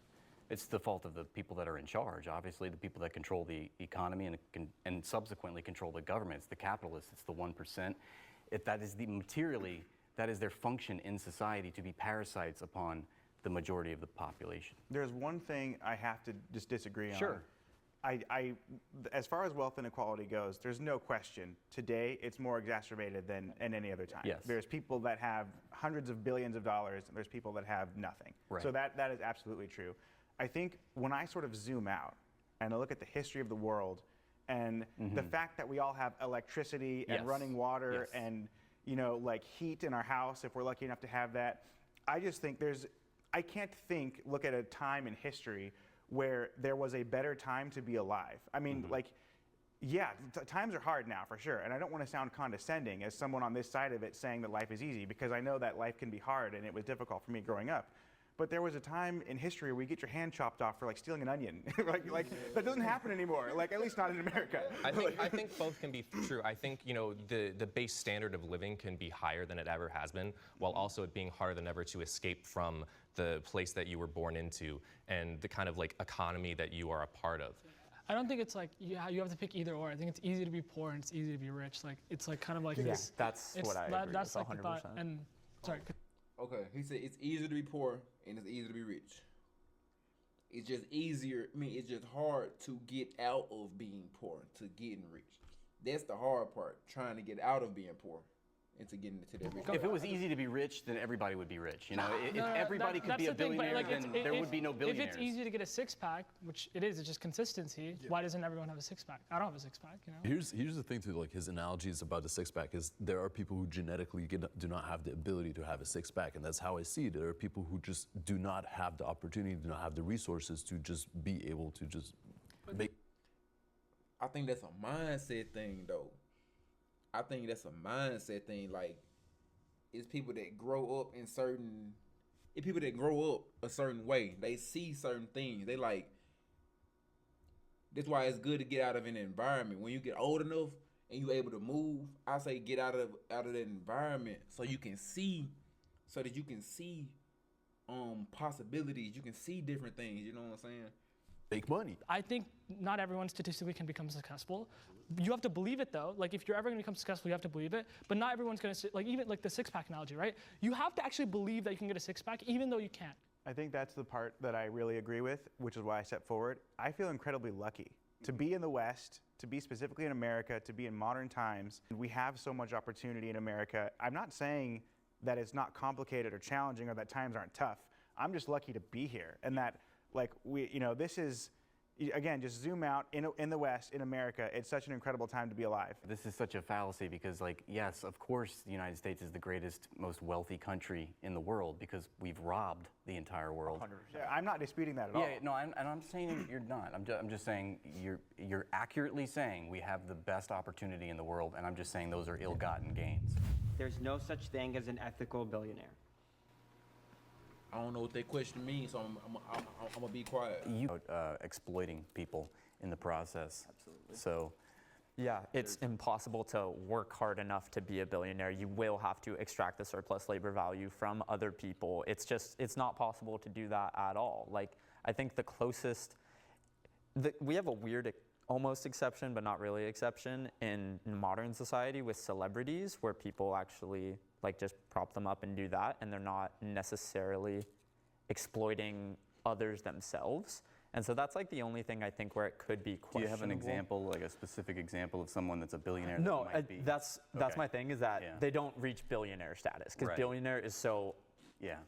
It's the fault of the people that are in charge, obviously, the people that control the economy and subsequently control the government. It's the capitalists, it's the 1%. That is their function in society, to be parasites upon the majority of the population. There's one thing I have to just disagree on. Sure. As far as wealth inequality goes, there's no question. Today, it's more exacerbated than at any other time. Yes. There's people that have hundreds of billions of dollars, and there's people that have nothing. Right. So that is absolutely true. I think when I sort of zoom out and I look at the history of the world and the fact that we all have electricity and running water and, you know, like heat in our house, if we're lucky enough to have that, I just think I can't look at a time in history where there was a better time to be alive. I mean, like, yeah, times are hard now for sure. And I don't want to sound condescending as someone on this side of it saying that life is easy, because I know that life can be hard and it was difficult for me growing up. But there was a time in history where you get your hand chopped off for like stealing an onion. like that doesn't happen anymore. Like, at least not in America. I think both can be true. I think, you know, the base standard of living can be higher than it ever has been, while also it being harder than ever to escape from the place that you were born into and the kind of like economy that you are a part of. I don't think it's like you have to pick either or. I think it's easy to be poor and it's easy to be rich. Like, it's like kind of like this. That's what I agree That's with, like the thought. And sorry. Okay, he said it's easier to be poor and it's easier to be rich. It's just easier. I mean, it's just hard to get out of being poor to getting rich. That's the hard part, trying to get out of being poor into getting into that rich. If it was easy to be rich, then everybody would be rich. You know, if everybody could be a billionaire, then there would be no billionaires. If it's easy to get a six-pack, which it is, it's just consistency. Why doesn't everyone have a six-pack? I don't have a six-pack. You know. Here's the thing too. Like, his analogies about the six-pack is there are people who genetically do not have the ability to have a six-pack, and that's how I see it. There are people who just do not have the opportunity, do not have the resources to just be able to just make. I think that's a mindset thing, though. I think that's a mindset thing. Like, it's people that grow up a certain way. They see certain things. They That's why it's good to get out of an environment. When you get old enough and you able to move, I say get out of that environment so you can see, possibilities. You can see different things. You know what I'm saying? Make money. I think not everyone statistically can become successful. You have to believe it though. Like if you're ever gonna become successful, you have to believe it. But not everyone's gonna, like even like the six-pack analogy, right? You have to actually believe that you can get a six-pack even though you can't. I think that's the part that I really agree with, which is why I stepped forward. I feel incredibly lucky to be in the West, to be specifically in America, to be in modern times. We have so much opportunity in America. I'm not saying that it's not complicated or challenging or that times aren't tough. I'm just lucky to be here, and that like this is, again, just zoom out in the West, in America, it's such an incredible time to be alive. This is such a fallacy because, like, yes, of course, the United States is the greatest, most wealthy country in the world because we've robbed the entire world. 100%. I'm not disputing that at all. Yeah, no, I'm saying you're not. I'm just saying you're accurately saying we have the best opportunity in the world, and I'm just saying those are ill-gotten gains. There's no such thing as an ethical billionaire. I don't know what that question means, so I'm gonna be quiet. You exploiting people in the process. Absolutely. So, yeah, it's impossible to work hard enough to be a billionaire. You will have to extract the surplus labor value from other people. It's not possible to do that at all. Like, I think the closest, we have a weird almost exception, but not really exception in modern society with celebrities where people actually like just prop them up and do that, and they're not necessarily exploiting others themselves. And so that's like the only thing I think where it could be questionable. do you have an example, like a specific example of someone that's a billionaire? No, that might be? that's my thing is that they don't reach billionaire status because billionaire is so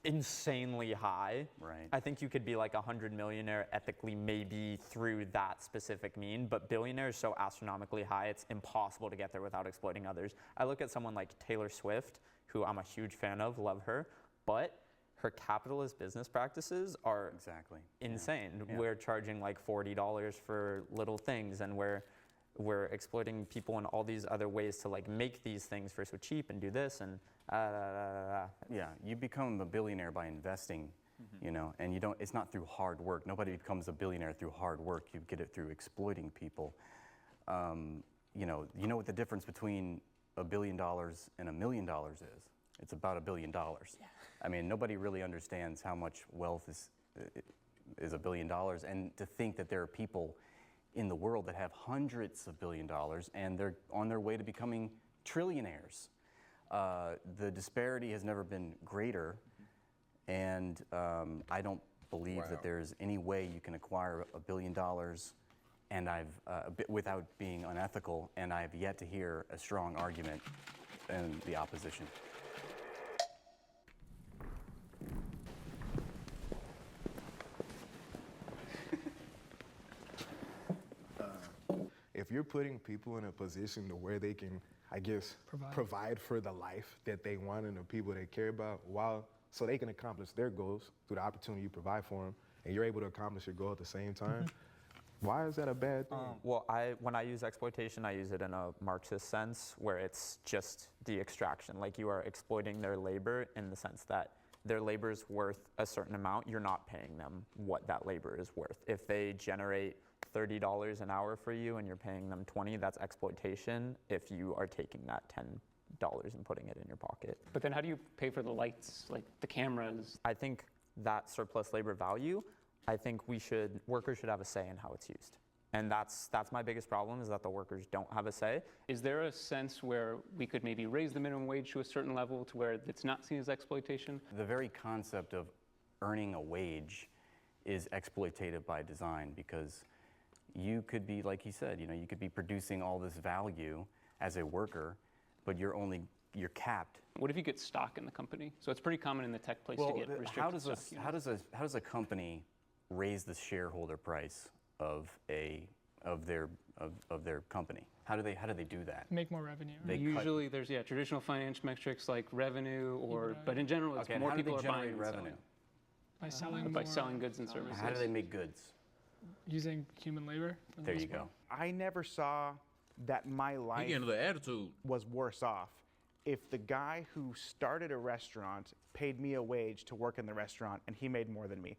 insanely high. Right. I think you could be like 100 millionaire ethically maybe through that specific mean, but billionaire is so astronomically high, it's impossible to get there without exploiting others. I look at someone like Taylor Swift, who I'm a huge fan of, love her, but her capitalist business practices are insane. Yeah. We're charging like $40 for little things, and we're exploiting people in all these other ways to like make these things for so cheap and do this and Yeah, you become a billionaire by investing, you know, and you don't. It's not through hard work. Nobody becomes a billionaire through hard work. You get it through exploiting people. You know what the difference between $1 billion and $1 million is? It's about $1 billion. Yeah. I mean, nobody really understands how much wealth is $1 billion, and to think that there are people in the world that have hundreds of $1 billion and they're on their way to becoming trillionaires. The disparity has never been greater, and I don't believe that there's any way you can acquire $1 billion and without being unethical, and I've yet to hear a strong argument in the opposition. If you're putting people in a position to where they can, I guess, provide for the life that they want and the people they care about, so they can accomplish their goals through the opportunity you provide for them, and you're able to accomplish your goal at the same time, why is that a bad thing? Well, when I use exploitation, I use it in a Marxist sense where it's just the extraction. Like you are exploiting their labor in the sense that their labor is worth a certain amount. You're not paying them what that labor is worth. If they generate $30 an hour for you and you're paying them $20, that's exploitation if you are taking that $10 and putting it in your pocket. But then how do you pay for the lights, like the cameras? I think that surplus labor value, I think workers should have a say in how it's used. And that's my biggest problem, is that the workers don't have a say. Is there a sense where we could maybe raise the minimum wage to a certain level to where it's not seen as exploitation? The very concept of earning a wage is exploitative by design, because you could be, like he said, you could be producing all this value as a worker, but you're capped. What if you get stock in the company? So it's pretty common in the tech place to get restricted stock. How does a company raise the shareholder price of their company? How do they do that? Make more revenue. Right? Usually there's traditional finance metrics like revenue, but in general it's more people are buying revenue. By selling goods and services. How do they make goods? Using human labor. There you go. I never saw that my life was worse off if the guy who started a restaurant paid me a wage to work in the restaurant and he made more than me.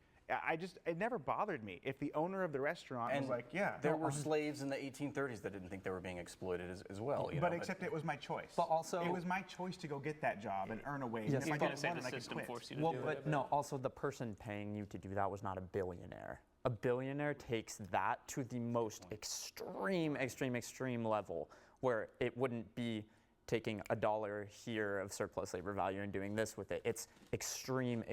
it never bothered me. If the owner of the restaurant was like, yeah. There were slaves in the 1830s that didn't think they were being exploited as well. But except it was my choice. But also, it was my choice to go get that job and earn a wage. Yes, and if I gonna didn't say want the it, I could system quit. forced you to well, do but it. no, also the person paying you to do that was not a billionaire. A billionaire takes that to the most extreme level, where it wouldn't be taking $1 here of surplus labor value and doing this with it. It's extreme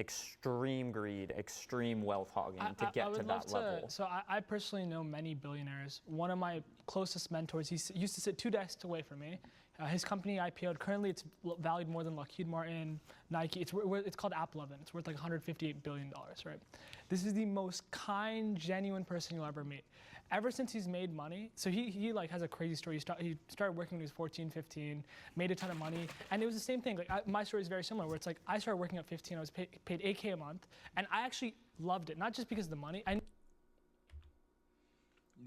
greed, extreme wealth hogging to get to that level. So I personally know many billionaires. One of my closest mentors, he used to sit 2 desks away from me. His company IPO'd. Currently, it's valued more than Lockheed Martin, Nike. It's called AppLovin. It's worth like $158 billion, right? This is the most kind, genuine person you'll ever meet. Ever since he's made money, so he like has a crazy story. He started working when he was 14, 15, made a ton of money, and it was the same thing. Like my story is very similar, where it's like I started working at 15, I was paid $8K a month, and I actually loved it, not just because of the money. You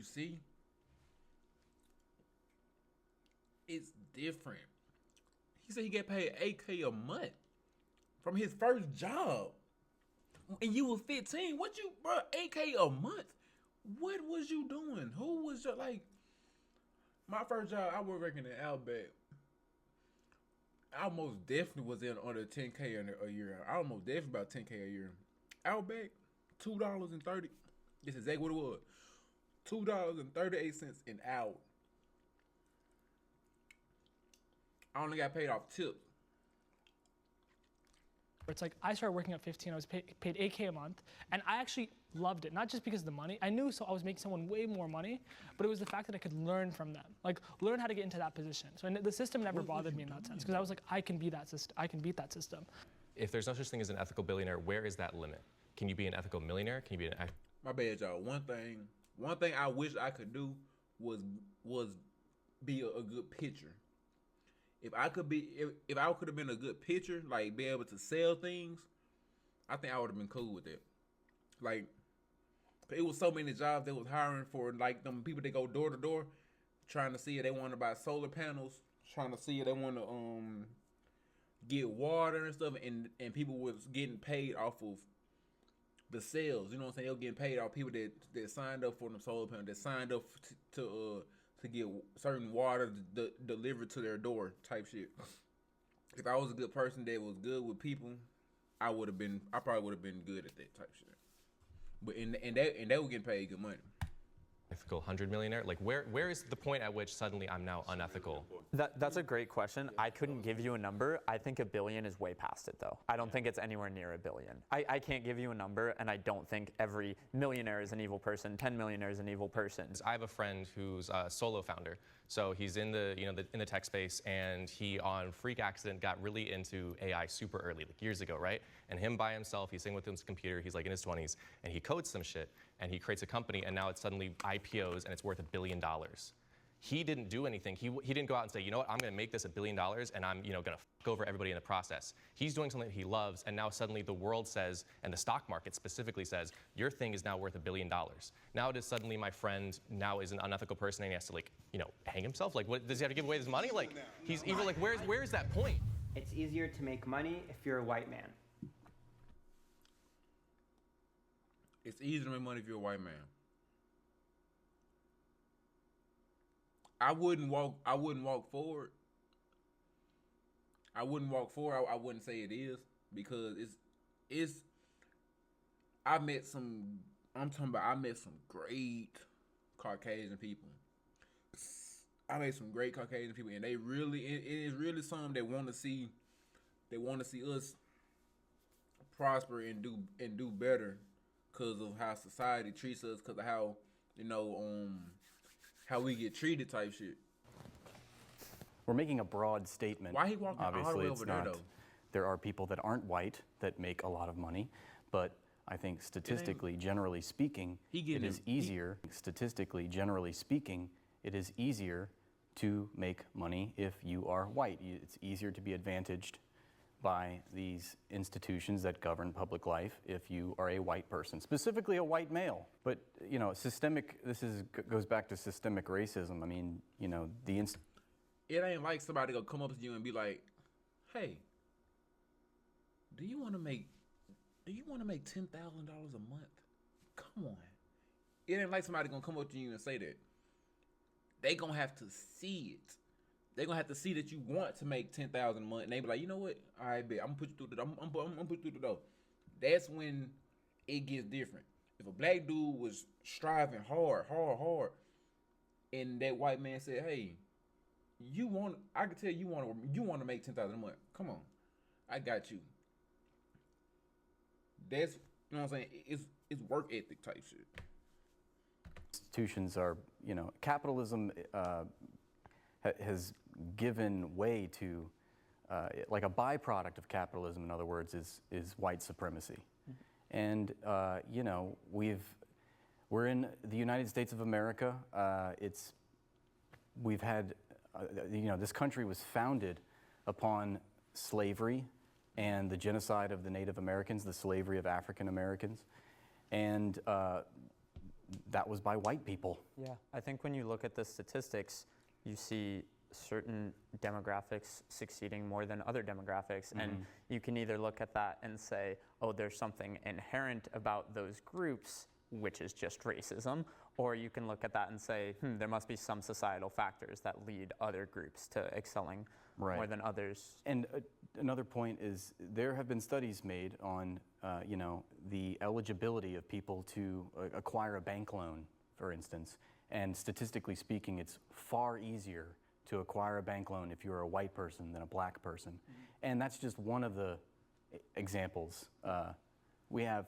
see, it's different. He said he get paid $8K a month from his first job, and you was 15. What you, bro? $8K a month. What was you doing? Who was your, like, my first job, I was working at Outback. I almost definitely was in under 10K a year. I almost definitely about 10K a year. Outback, $2.30. This is exactly what it was. $2.38 an hour. I only got paid off tips. It's like I started working at 15, I was paid $8K a month, and I actually loved it, not just because of the money. I knew so I was making someone way more money, but it was the fact that I could learn from them, like learn how to get into that position. So the system never bothered me in that sense, because I was like, I can beat that system. If there's no such thing as an ethical billionaire, where is that limit? Can you be an ethical millionaire? Can you be an... My bad, y'all. One thing I wish I could do was be a good pitcher. If I could have been a good pitcher, like be able to sell things, I think I would have been cool with it. Like, it was so many jobs they was hiring for, like them people that go door to door, trying to see if they want to buy solar panels, trying to see if they want to get water and stuff, and people was getting paid off of the sales. You know what I'm saying? They were getting paid off people that signed up for them solar panels, that signed up to get certain water delivered to their door type shit. If I was a good person that was good with people, I probably would have been good at that type shit. But and they were getting paid good money. Ethical 100 millionaire? Like where is the point at which suddenly I'm now unethical? That's a great question. I couldn't give you a number. I think $1 billion is way past it though. I don't think it's anywhere near $1 billion. I can't give you a number, and I don't think every millionaire is an evil person, 10 millionaires an evil person. I have a friend who's a solo founder. So he's in the in the tech space, and he on freak accident got really into AI super early, like years ago, right? And him by himself, he's sitting with his computer, he's like in his 20s, and he codes some shit, and he creates a company, and now it's suddenly IPOs, and it's worth $1 billion. He didn't do anything. He didn't go out and say, you know what, I'm gonna make this $1 billion, and I'm gonna fuck over everybody in the process. He's doing something that he loves, and now suddenly the world says, and the stock market specifically says, your thing is now worth $1 billion. Now it is suddenly my friend now is an unethical person, and he has to hang himself? Like, what does he have to give away his money? Like, he's evil. Like, where is that point? It's easier to make money if you're a white man. It's easier to make money if you're a white man. I wouldn't walk forward. I wouldn't say it is, because I met some great Caucasian people. And they really, it is really some that want to see us prosper and do better, because of how society treats us, because of how how we get treated type shit. We're making a broad statement. Why he walking Obviously, all the way it's over there, not. though? There are people that aren't white that make a lot of money, but I think statistically, generally speaking, it is easier. Statistically, generally speaking, it is easier to make money if you are white. It's easier to be advantaged by these institutions that govern public life if you are a white person, specifically a white male. But goes back to systemic racism. I mean, it ain't like somebody gonna come up to you and be like, "Hey, do you want to make $10,000 a month?" Come on. It ain't like somebody gonna come up to you and say that. They gonna have to see it. They gonna have to see that you want to make $10,000 a month, and they be like, you know what? All right, bet. I'm gonna put you through the. I'm gonna put you through the door. That's when it gets different. If a black dude was striving hard, and that white man said, "Hey, I can tell you want to make $10,000 a month. Come on, I got you." That's, you know what I'm saying. It's work ethic type shit. Institutions are, capitalism has given way to, like a byproduct of capitalism, in other words, is white supremacy. And, we're in the United States of America. We've had, this country was founded upon slavery and the genocide of the Native Americans, the slavery of African Americans. And that was by white people. Yeah, I think when you look at the statistics, you see certain demographics succeeding more than other demographics. And you can either look at that and say, oh, there's something inherent about those groups, which is just racism, or you can look at that and say, there must be some societal factors that lead other groups to excelling more than others. And another point is there have been studies made on, the eligibility of people to acquire a bank loan, for instance. And statistically speaking, it's far easier to acquire a bank loan if you're a white person than a black person. And that's just one of the examples. We have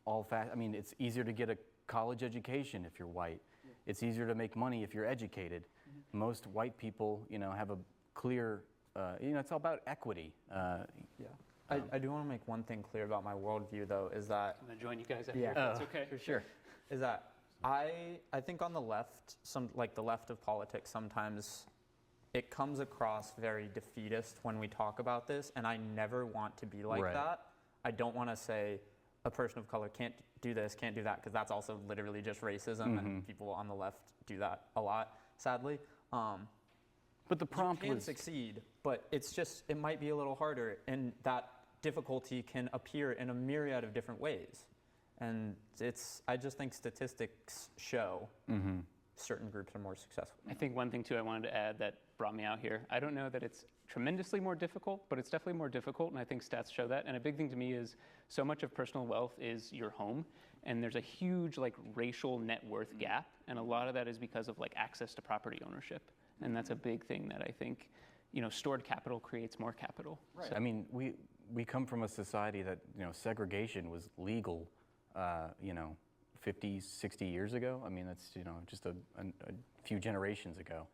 it's easier to get a college education if you're white. It's easier to make money if you're educated. Most white people, have a clear, it's all about equity. I do want to make one thing clear about my worldview, though, is that... I'm going to join you guys after, if that's okay. For sure. Is that I think on the left, the left of politics, sometimes it comes across very defeatist when we talk about this, and I never want to be like that. I don't want to say a person of color can't do this, can't do that, because that's also literally just racism, and people on the left do that a lot, sadly. But the prompt you can succeed, but it's just, it might be a little harder, and that difficulty can appear in a myriad of different ways. And I just think statistics show certain groups are more successful. I think one thing too I wanted to add that brought me out here, I don't know that it's tremendously more difficult, but it's definitely more difficult, and I think stats show that. And a big thing to me is so much of personal wealth is your home, and there's a huge racial net worth gap, and a lot of that is because of access to property ownership. And that's a big thing that I think, stored capital creates more capital. Right. So, we come from a society that, segregation was legal, 50, 60 years ago. That's, just a few generations ago.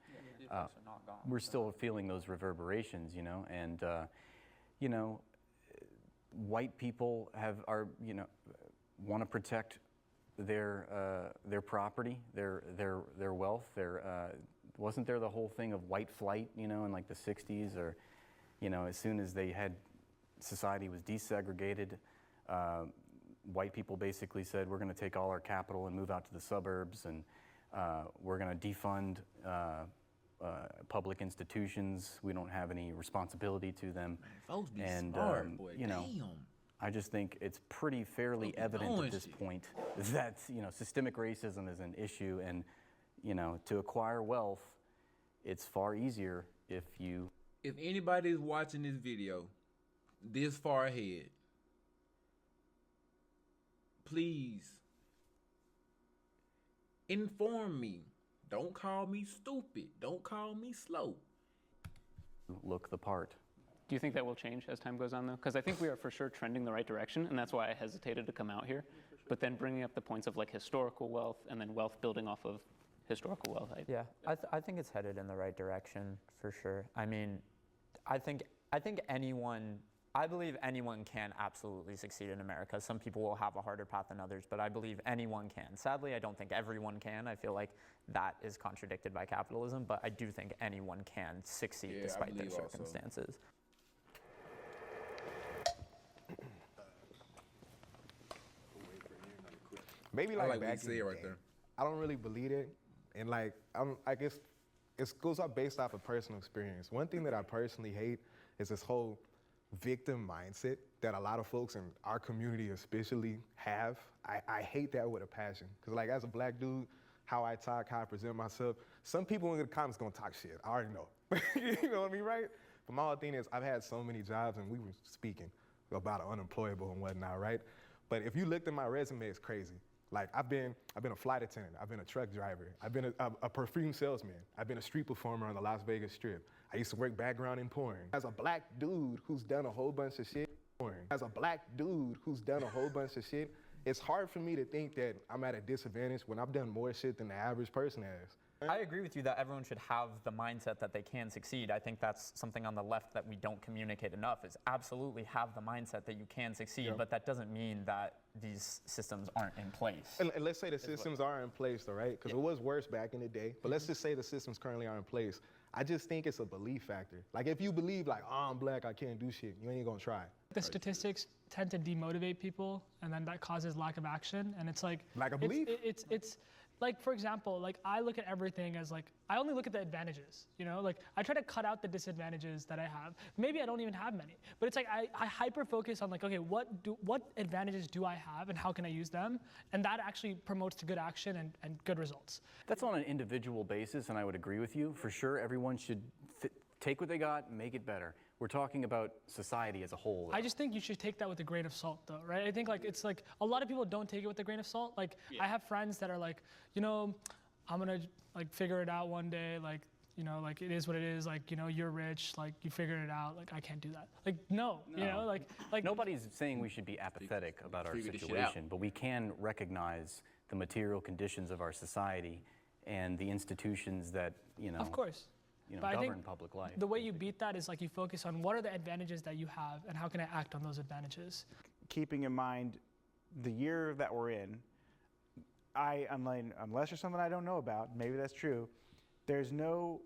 We're still feeling those reverberations, and, white people want to protect their property, their wealth, wasn't there the whole thing of white flight, in the 60s, or, as soon as society was desegregated, white people basically said, we're going to take all our capital and move out to the suburbs, and we're going to defund public institutions. We don't have any responsibility to them. Man, folks be smart, boy. Damn. I just think it's pretty fairly evident at this point that systemic racism is an issue, and to acquire wealth, it's far easier if you... If anybody is watching this video this far ahead, please inform me. Don't call me stupid. Don't call me slow. Look the part. Do you think that will change as time goes on, though? Because I think we are for sure trending the right direction, and that's why I hesitated to come out here. But then bringing up the points of historical wealth and then wealth building off of historical wealth. I think it's headed in the right direction for sure. I believe anyone can absolutely succeed in America. Some people will have a harder path than others, but I believe anyone can. Sadly, I don't think everyone can. I feel like that is contradicted by capitalism, but I do think anyone can succeed despite their circumstances. Maybe I like back what you said right there. I don't really believe it, and I guess it goes up based off of personal experience. One thing that I personally hate is this whole victim mindset that a lot of folks in our community especially have. I hate that with a passion. Because like as a black dude, how I talk, how I present myself, some people in the comments gonna talk shit. I already know. You know what I mean, right? But my whole thing is I've had so many jobs, and we were speaking about unemployable and whatnot, right? But if you looked at my resume, it's crazy. Like I've been a flight attendant, I've been a truck driver, I've been a perfume salesman, I've been a street performer on the Las Vegas Strip. I used to work background in porn. As a black dude who's done a whole bunch of shit, it's hard for me to think that I'm at a disadvantage when I've done more shit than the average person has. I agree with you that everyone should have the mindset that they can succeed. I think that's something on the left that we don't communicate enough, is absolutely have the mindset that you can succeed, but that doesn't mean that these systems aren't in place. And let's say the systems are in place, though, right? Because it was worse back in the day, but let's just say the systems currently are in place. I just think it's a belief factor. Like if you believe like, oh, I'm black, I can't do shit, you ain't gonna try. The statistics tend to demotivate people, and then that causes lack of action, and it's like lack of belief. It's like, for example, like I look at everything as like, I only look at the advantages, you know? Like I try to cut out the disadvantages that I have. Maybe I don't even have many, but it's like I hyper focus on like, okay, what advantages do I have and how can I use them? And that actually promotes to good action and good results. That's on an individual basis, and I would agree with you. For sure, everyone should take what they got and make it better. We're talking about society as a whole, though. I just think you should take that with a grain of salt, though, right? I think like it's like a lot of people don't take it with a grain of salt. Like I have friends that are like, you know, I'm gonna like figure it out one day. Like, you know, like it is what it is. Like, you know, you're rich. Like you figured it out. Like I can't do that. Like no. You know, like nobody's saying we should be apathetic about our situation, but we can recognize the material conditions of our society and the institutions that, you know. Of course. You know, but govern I think public life. The way you beat that is like you focus on what are the advantages that you have and how can I act on those advantages. Keeping in mind the year that we're in, unless there's something I don't know about, maybe that's true, there's no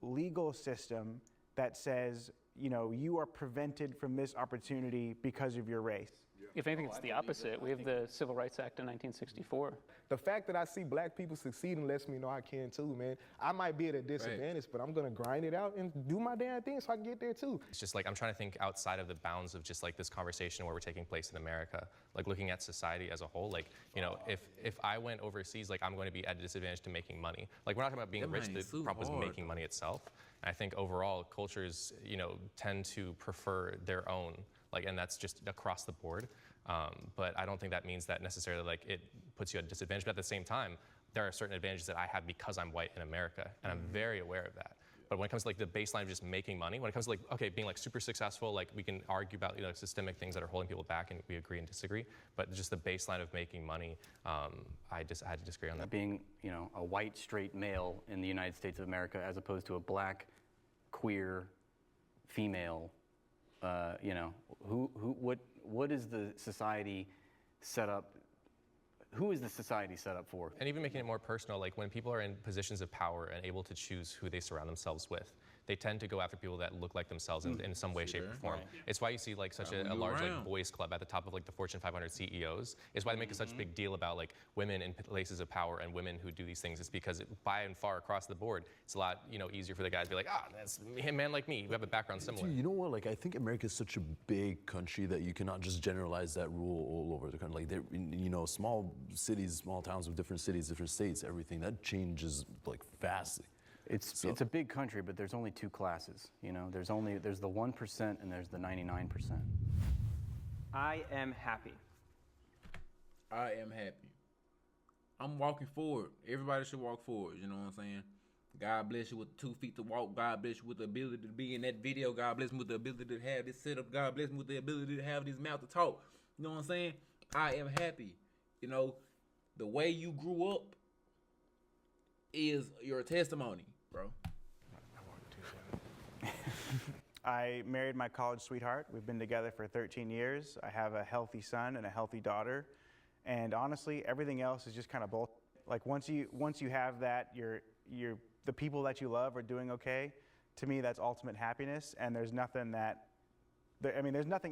legal system that says, you know, you are prevented from this opportunity because of your race. If anything, it's the opposite. We have the Civil Rights Act in 1964. The fact that I see black people succeeding lets me know I can too, man. I might be at a disadvantage, but I'm gonna grind it out and do my damn thing so I can get there too. It's just like, I'm trying to think outside of the bounds of just like this conversation where we're taking place in America, like looking at society as a whole. Like, you know, if I went overseas, like I'm going to be at a disadvantage to making money. Like we're not talking about being rich, the problem was making money itself. And I think overall cultures, you know, tend to prefer their own, like, and that's just across the board. But I don't think that means that necessarily like it puts you at a disadvantage. But at the same time, there are certain advantages that I have because I'm white in America, and I'm very aware of that. But when it comes to like the baseline of just making money, when it comes to like, okay, being like super successful, like we can argue about, you know, systemic things that are holding people back and we agree and disagree. But just the baseline of making money, I had to disagree on that. Being, you know, a white straight male in the United States of America as opposed to a black, queer, female, you know, what is the society set up? Who is the society set up for? And even making it more personal, like when people are in positions of power and able to choose who they surround themselves with, they tend to go after people that look like themselves in some way, shape, or form. Right. It's why you see like such a large like boys club at the top of like the Fortune 500 CEOs. It's why they make such a big deal about like women in places of power and women who do these things. It's because by and far across the board, it's a lot, you know, easier for the guys to be like, that's a man like me. We have a background similar. Dude, you know what? Like I think America is such a big country that you cannot just generalize that rule all over the country. Like you know, small cities, small towns with different cities, different states, everything that changes like fastly. It's a big country, but there's only two classes. You know, there's the 1% and there's the 99%. I am happy. I am happy. I'm walking forward. Everybody should walk forward. You know what I'm saying? God bless you with 2 feet to walk. God bless you with the ability to be in that video. God bless me with the ability to have this setup. God bless me with the ability to have this mouth to talk. You know what I'm saying? I am happy. You know, the way you grew up is your testimony, bro. I married my college sweetheart. We've been together for 13 years. I have a healthy son and a healthy daughter. And honestly, everything else is just kind of bullshit. Like once you have that, the people that you love are doing okay. To me, that's ultimate happiness. And there's nothing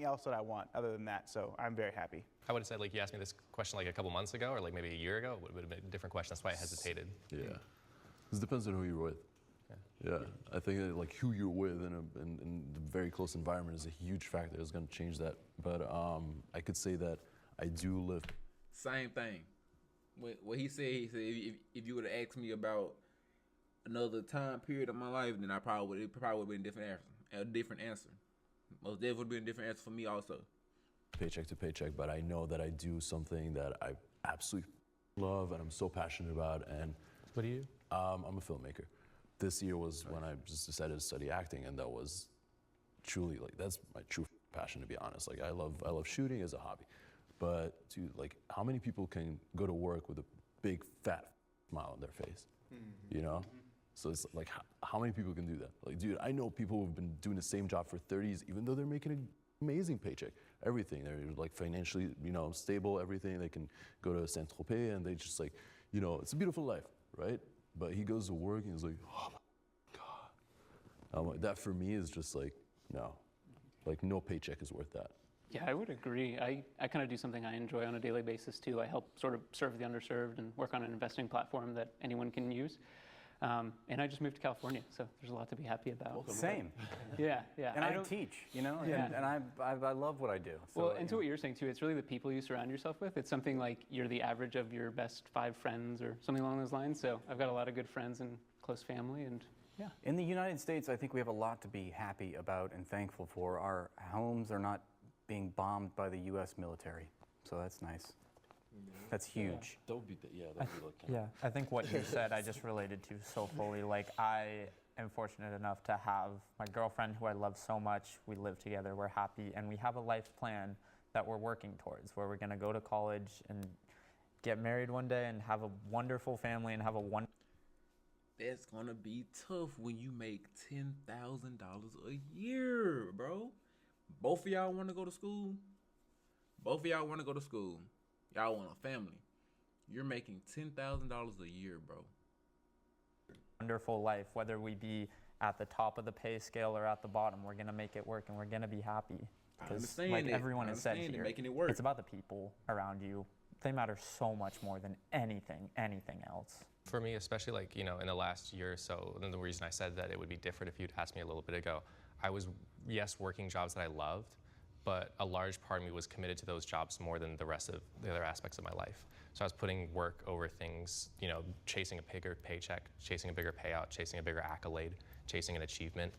else that I want other than that. So I'm very happy. I would have said, like, you asked me this question like a couple months ago or like maybe a year ago, it would have been a different question. That's why I hesitated. Yeah. This depends on who you're with. Yeah, I think that, like who you're with in the very close environment is a huge factor. It's going to change that. But I could say that I do live. Same thing. What he said if you would have asked me about another time period of my life, then it probably would have been a different answer. Most definitely would have been a different answer for me also. Paycheck to paycheck, but I know that I do something that I absolutely love and I'm so passionate about. And what do you? I'm a filmmaker. This year was when I just decided to study acting, and that was truly like that's my true passion, to be honest. Like I love shooting as a hobby, but dude, like how many people can go to work with a big fat smile on their face, you know? So it's like how many people can do that? Like, dude, I know people who've been doing the same job for 30 years, even though they're making an amazing paycheck. Everything, they're like financially, stable. Everything, they can go to Saint-Tropez, and they just like, it's a beautiful life, right? But he goes to work and he's like, oh my God. That for me is just like, no. Like no paycheck is worth that. Yeah, I would agree. I kind of do something I enjoy on a daily basis too. I help sort of serve the underserved and work on an investing platform that anyone can use. And I just moved to California, so there's a lot to be happy about. Same. Yeah. And I teach, and I love what I do. So, well, and to what you're saying too, it's really the people you surround yourself with. It's something like you're the average of your best 5 friends or something along those lines. So I've got a lot of good friends and close family, and yeah. In the United States, I think we have a lot to be happy about and thankful for. Our homes are not being bombed by the U.S. military, so that's nice. That's huge. That would be, I think what you said I just related to so fully. Like I am fortunate enough to have my girlfriend who I love so much. We live together, we're happy, and we have a life plan that we're working towards where we're gonna go to college and get married one day and have a wonderful family and have a wonderful. That's gonna be tough when you make $10,000 a year, bro. Both of y'all wanna go to school? Y'all want a family. You're making $10,000 a year, bro. Wonderful life, whether we be at the top of the pay scale or at the bottom, we're gonna make it work and we're gonna be happy. Because like everyone has said here, making it work. It's about the people around you. They matter so much more than anything else. For me, especially like, in the last year or so, and the reason I said that it would be different if you'd asked me a little bit ago, I was, yes, working jobs that I loved, but a large part of me was committed to those jobs more than the rest of the other aspects of my life. So I was putting work over things, chasing a bigger paycheck, chasing a bigger payout, chasing a bigger accolade, chasing an achievement.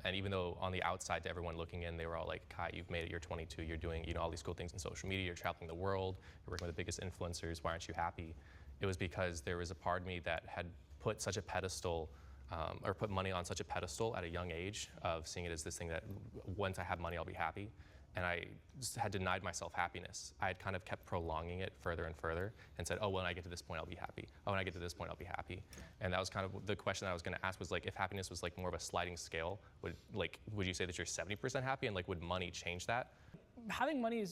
And even though on the outside to everyone looking in, they were all like, Kai, you've made it, you're 22, you're doing all these cool things in social media, you're traveling the world, you're working with the biggest influencers, why aren't you happy? It was because there was a part of me that had put such a pedestal or put money on such a pedestal at a young age of seeing it as this thing that once I have money, I'll be happy. And I just had denied myself happiness. I had kind of kept prolonging it further and further and said, oh, when I get to this point, I'll be happy. Oh, when I get to this point, I'll be happy. And that was kind of the question that I was gonna ask was like, if happiness was like more of a sliding scale, would you say that you're 70% happy and like would money change that? Having money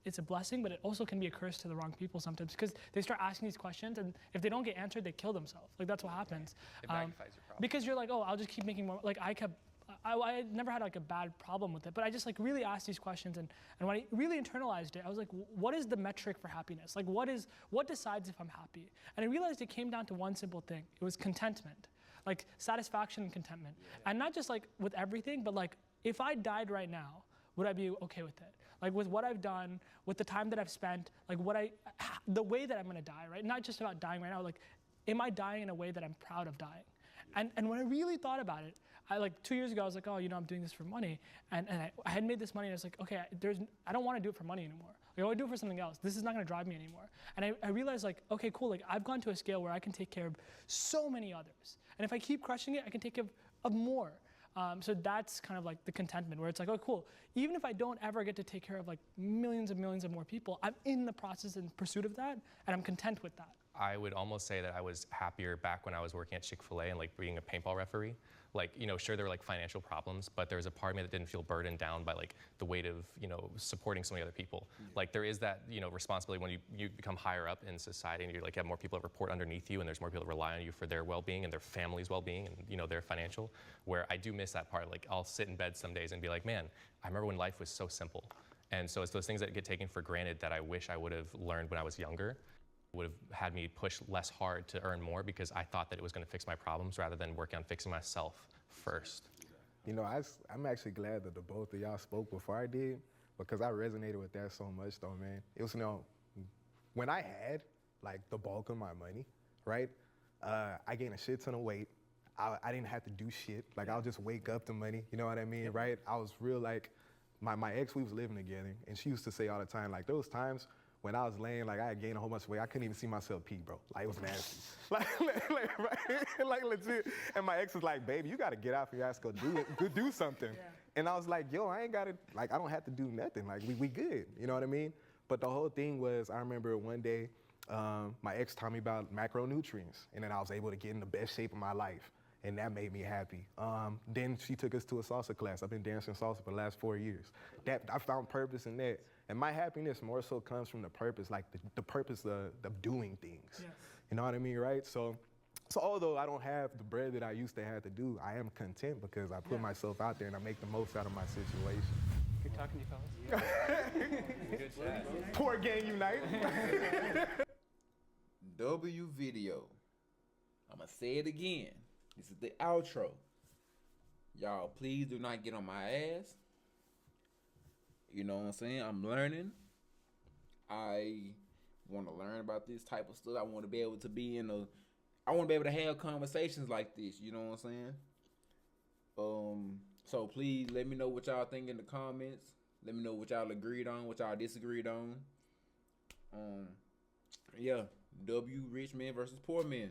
it's a blessing, but it also can be a curse to the wrong people sometimes because they start asking these questions, and if they don't get answered, they kill themselves. Like that's what happens. It magnifies your problem. Because you're like, oh, I'll just keep making more. Like I never had like a bad problem with it, but I just like really asked these questions, and when I really internalized it, I was like, what is the metric for happiness? Like what decides if I'm happy? And I realized it came down to one simple thing. It was contentment, like satisfaction and contentment, and not just like with everything, but like if I died right now, would I be okay with it? Like with what I've done, with the time that I've spent, like the way that I'm gonna die, right? Not just about dying right now, like, am I dying in a way that I'm proud of dying? And when I really thought about it, like 2 years ago, I was like, oh, I'm doing this for money. And I had made this money, and I was like, okay, I don't wanna do it for money anymore. Like, I wanna do it for something else. This is not gonna drive me anymore. And I realized like, okay, cool, like I've gone to a scale where I can take care of so many others. And if I keep crushing it, I can take care of more. So that's kind of like the contentment where it's like, oh, cool. Even if I don't ever get to take care of like millions and millions of more people, I'm in the process and pursuit of that, and I'm content with that. I would almost say that I was happier back when I was working at Chick-fil-A and like being a paintball referee. Like, sure, there were like financial problems, but there was a part of me that didn't feel burdened down by like the weight of, supporting so many other people. Like there is that, responsibility when you become higher up in society and you like have more people that report underneath you and there's more people that rely on you for their well-being and their family's well-being and, their financial, where I do miss that part. Like I'll sit in bed some days and be like, man, I remember when life was so simple. And so it's those things that get taken for granted that I wish I would have learned when I was younger. would have had me push less hard to earn more because I thought that it was going to fix my problems rather than working on fixing myself first. You know, I'm actually glad that the both of y'all spoke before I did, because I resonated with that so much though, man. It was, you know, when I had like the bulk of my money, right? I gained a shit ton of weight. I didn't have to do shit. Like I'll just wake up to money, you know what I mean, right? I was real like, my ex, we was living together, and she used to say all the time, like, there was times when I was laying, like, I had gained a whole bunch of weight. I couldn't even see myself pee, bro. Like, it was nasty. like legit. And my ex was like, baby, you got to get out for your ass, go do something. Yeah. And I was like, yo, I ain't got to, like, I don't have to do nothing. Like, we good, you know what I mean? But the whole thing was, I remember one day, my ex taught me about macronutrients, and then I was able to get in the best shape of my life. And that made me happy. Then she took us to a salsa class. I've been dancing salsa for the last 4 years. I found purpose in that. And my happiness more so comes from the purpose, like the purpose of doing things. Yes. You know what I mean, right? So although I don't have the bread that I used to have to do, I am content because I put myself out there and I make the most out of my situation. Good talking to you, fellas. Good chat. Poor gang unite. W video. I'm going to say it again. This is the outro. Y'all, please do not get on my ass. You know what I'm saying? I'm learning. I want to learn about this type of stuff. I want to be able to I want to be able to have conversations like this. You know what I'm saying? So please let me know what y'all think in the comments. Let me know what y'all agreed on, what y'all disagreed on. Yeah, W, rich men versus poor men.